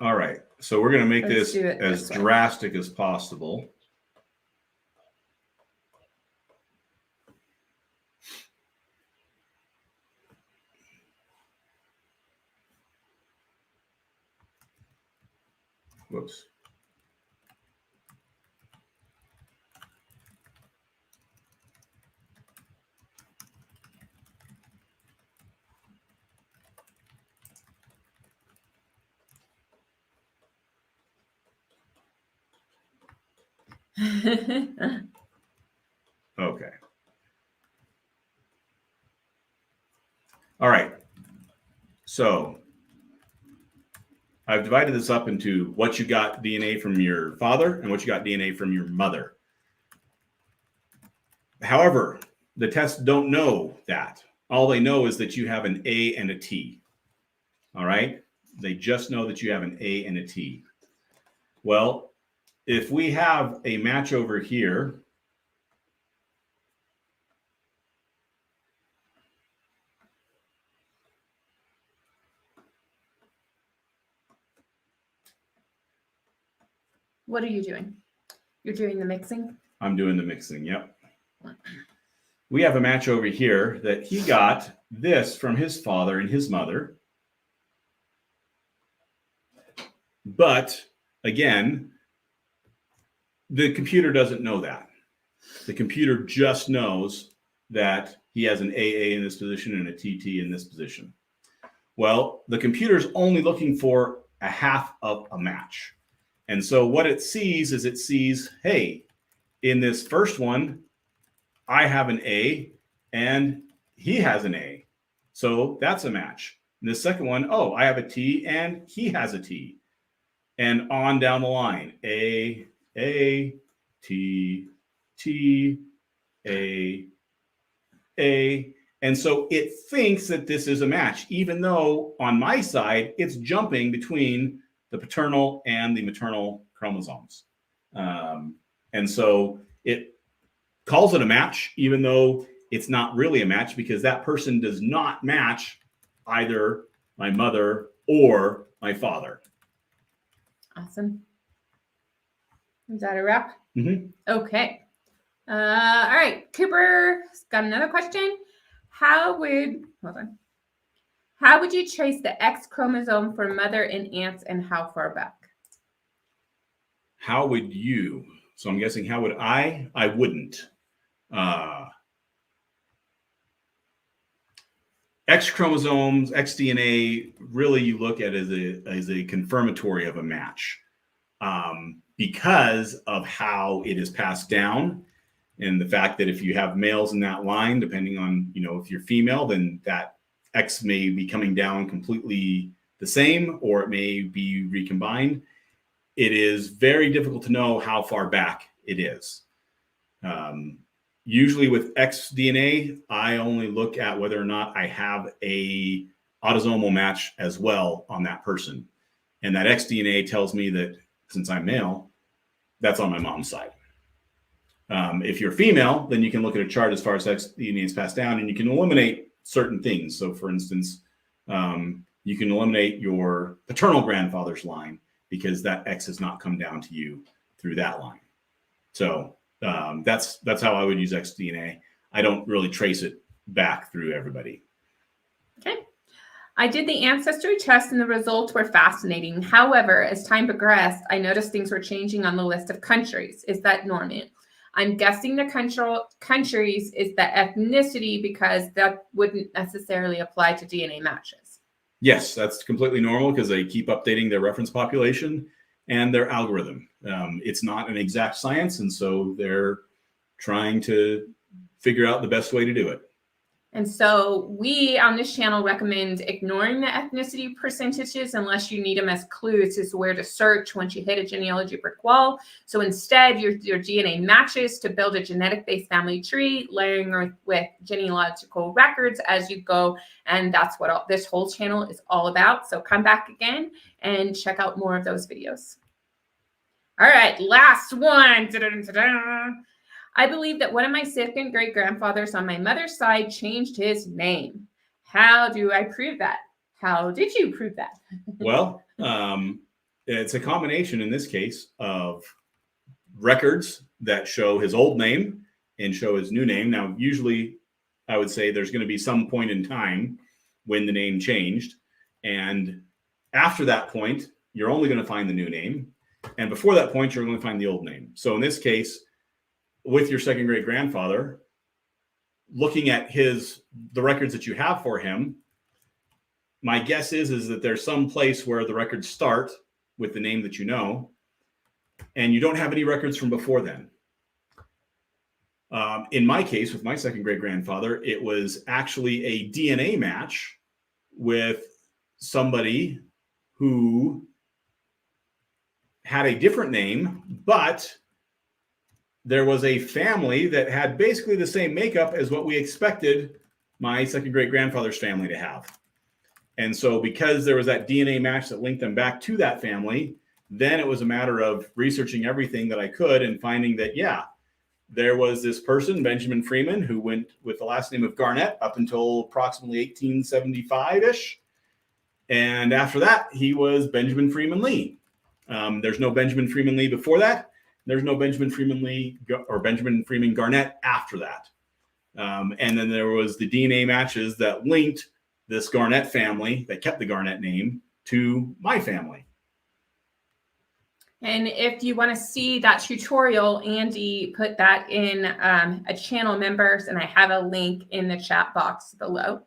[SPEAKER 2] All right. So we're going to make
[SPEAKER 1] Let's
[SPEAKER 2] this
[SPEAKER 1] do it
[SPEAKER 2] as
[SPEAKER 1] this way.
[SPEAKER 2] drastic as possible. Whoops. Okay. All right. So I've divided this up into what you got DNA from your father and what you got DNA from your mother. However, the tests don't know that. All they know is that you have an A and a T. All right. They just know that you have an A and a T. Well, if we have a match over here,
[SPEAKER 1] What are you doing? You're doing the mixing?
[SPEAKER 2] I'm doing the mixing. Yep. We have a match over here that he got this from his father and his mother. But again, the computer doesn't know that. The computer just knows that he has an AA in this position and a TT in this position. Well, the computer's only looking for a half of a match. And so what it sees is it sees, hey, in this first one, I have an A and he has an A. So that's a match. In the second one, oh, I have a T and he has a T. And on down the line, A, T, T, A. And so it thinks that this is a match, even though on my side, it's jumping between the paternal and the maternal chromosomes. And so it calls it a match, even though it's not really a match because that person does not match either my mother or my father.
[SPEAKER 1] Awesome. Is that a wrap?
[SPEAKER 2] Mm-hmm.
[SPEAKER 1] Okay. All right. Cooper's got another question. How would you trace the X chromosome for mother and aunts and how far back?
[SPEAKER 2] How would you? So I'm guessing how would I? I wouldn't. X chromosomes, X DNA, really you look at as a confirmatory of a match because of how it is passed down and the fact that if you have males in that line, depending on, if you're female, then that X may be coming down completely the same or it may be recombined. It is very difficult to know how far back it is. Usually with X DNA, I only look at whether or not I have a autosomal match as well on that person. And that X DNA tells me that since I'm male, that's on my mom's side. If you're female, then you can look at a chart as far as X DNA is passed down and you can eliminate certain things. So for instance, you can eliminate your paternal grandfather's line because that X has not come down to you through that line. So that's how I would use X DNA. I don't really trace it back through everybody.
[SPEAKER 1] Okay. I did the ancestry test and the results were fascinating. However, as time progressed, I noticed things were changing on the list of countries. Is that normal? I'm guessing the countries is the ethnicity because that wouldn't necessarily apply to DNA matches.
[SPEAKER 2] Yes, that's completely normal because they keep updating their reference population and their algorithm. It's not an exact science, and so they're trying to figure out the best way to do it.
[SPEAKER 1] And so we on this channel recommend ignoring the ethnicity percentages unless you need them as clues as to where to search once you hit a genealogy brick wall. So instead, your DNA matches to build a genetic-based family tree, layering with genealogical records as you go. And that's what this whole channel is all about. So come back again and check out more of those videos. All right, last one. Da-da-da-da-da. I believe that one of my second great grandfathers on my mother's side changed his name. How do I prove that? How did you prove that?
[SPEAKER 2] Well, it's a combination in this case of records that show his old name and show his new name. Now, usually I would say there's going to be some point in time when the name changed. And after that point, you're only going to find the new name. And before that point, you're going to find the old name. So in this case, with your second great grandfather, looking at the records that you have for him, my guess is that there's some place where the records start with the name that you know, and you don't have any records from before then. In my case, with my second great grandfather, it was actually a DNA match with somebody who had a different name, but there was a family that had basically the same makeup as what we expected my second great grandfather's family to have. And so because there was that DNA match that linked them back to that family, then it was a matter of researching everything that I could and finding that, yeah, there was this person, Benjamin Freeman, who went with the last name of Garnett up until approximately 1875-ish. And after that, he was Benjamin Freeman Lee. There's no Benjamin Freeman Lee before that. There's no Benjamin Freeman Lee or Benjamin Freeman Garnett after that. And then there was the DNA matches that linked this Garnett family that kept the Garnett name to my family.
[SPEAKER 1] And if you want to see that tutorial, Andy put that in a channel members, and I have a link in the chat box below.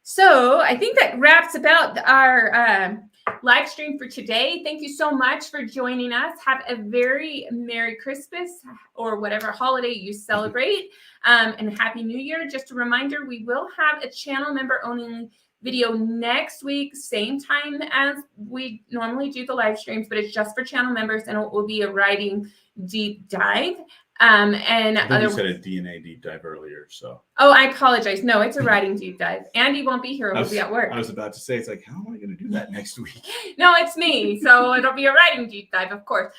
[SPEAKER 1] So I think that wraps about our live stream for today. Thank you so much for joining us. Have a very Merry Christmas or whatever holiday you celebrate, and Happy New Year. Just a reminder, we will have a channel member only video next week, same time as we normally do the live streams, but it's just for channel members, and it will be a writing deep dive. And
[SPEAKER 2] I think you said a DNA deep dive earlier, so.
[SPEAKER 1] Oh, I apologize. No, it's a writing deep dive. Andy won't be here. He'll be at work.
[SPEAKER 2] I was about to say, it's like, how am I going to do that next week?
[SPEAKER 1] No, it's me. So it'll be a writing deep dive, of course.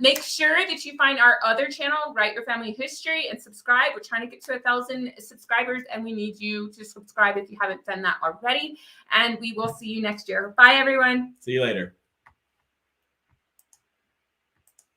[SPEAKER 1] Make sure that you find our other channel, Write Your Family History, and subscribe. We're trying to get to 1,000 subscribers, and we need you to subscribe if you haven't done that already. And we will see you next year. Bye, everyone.
[SPEAKER 2] See you later.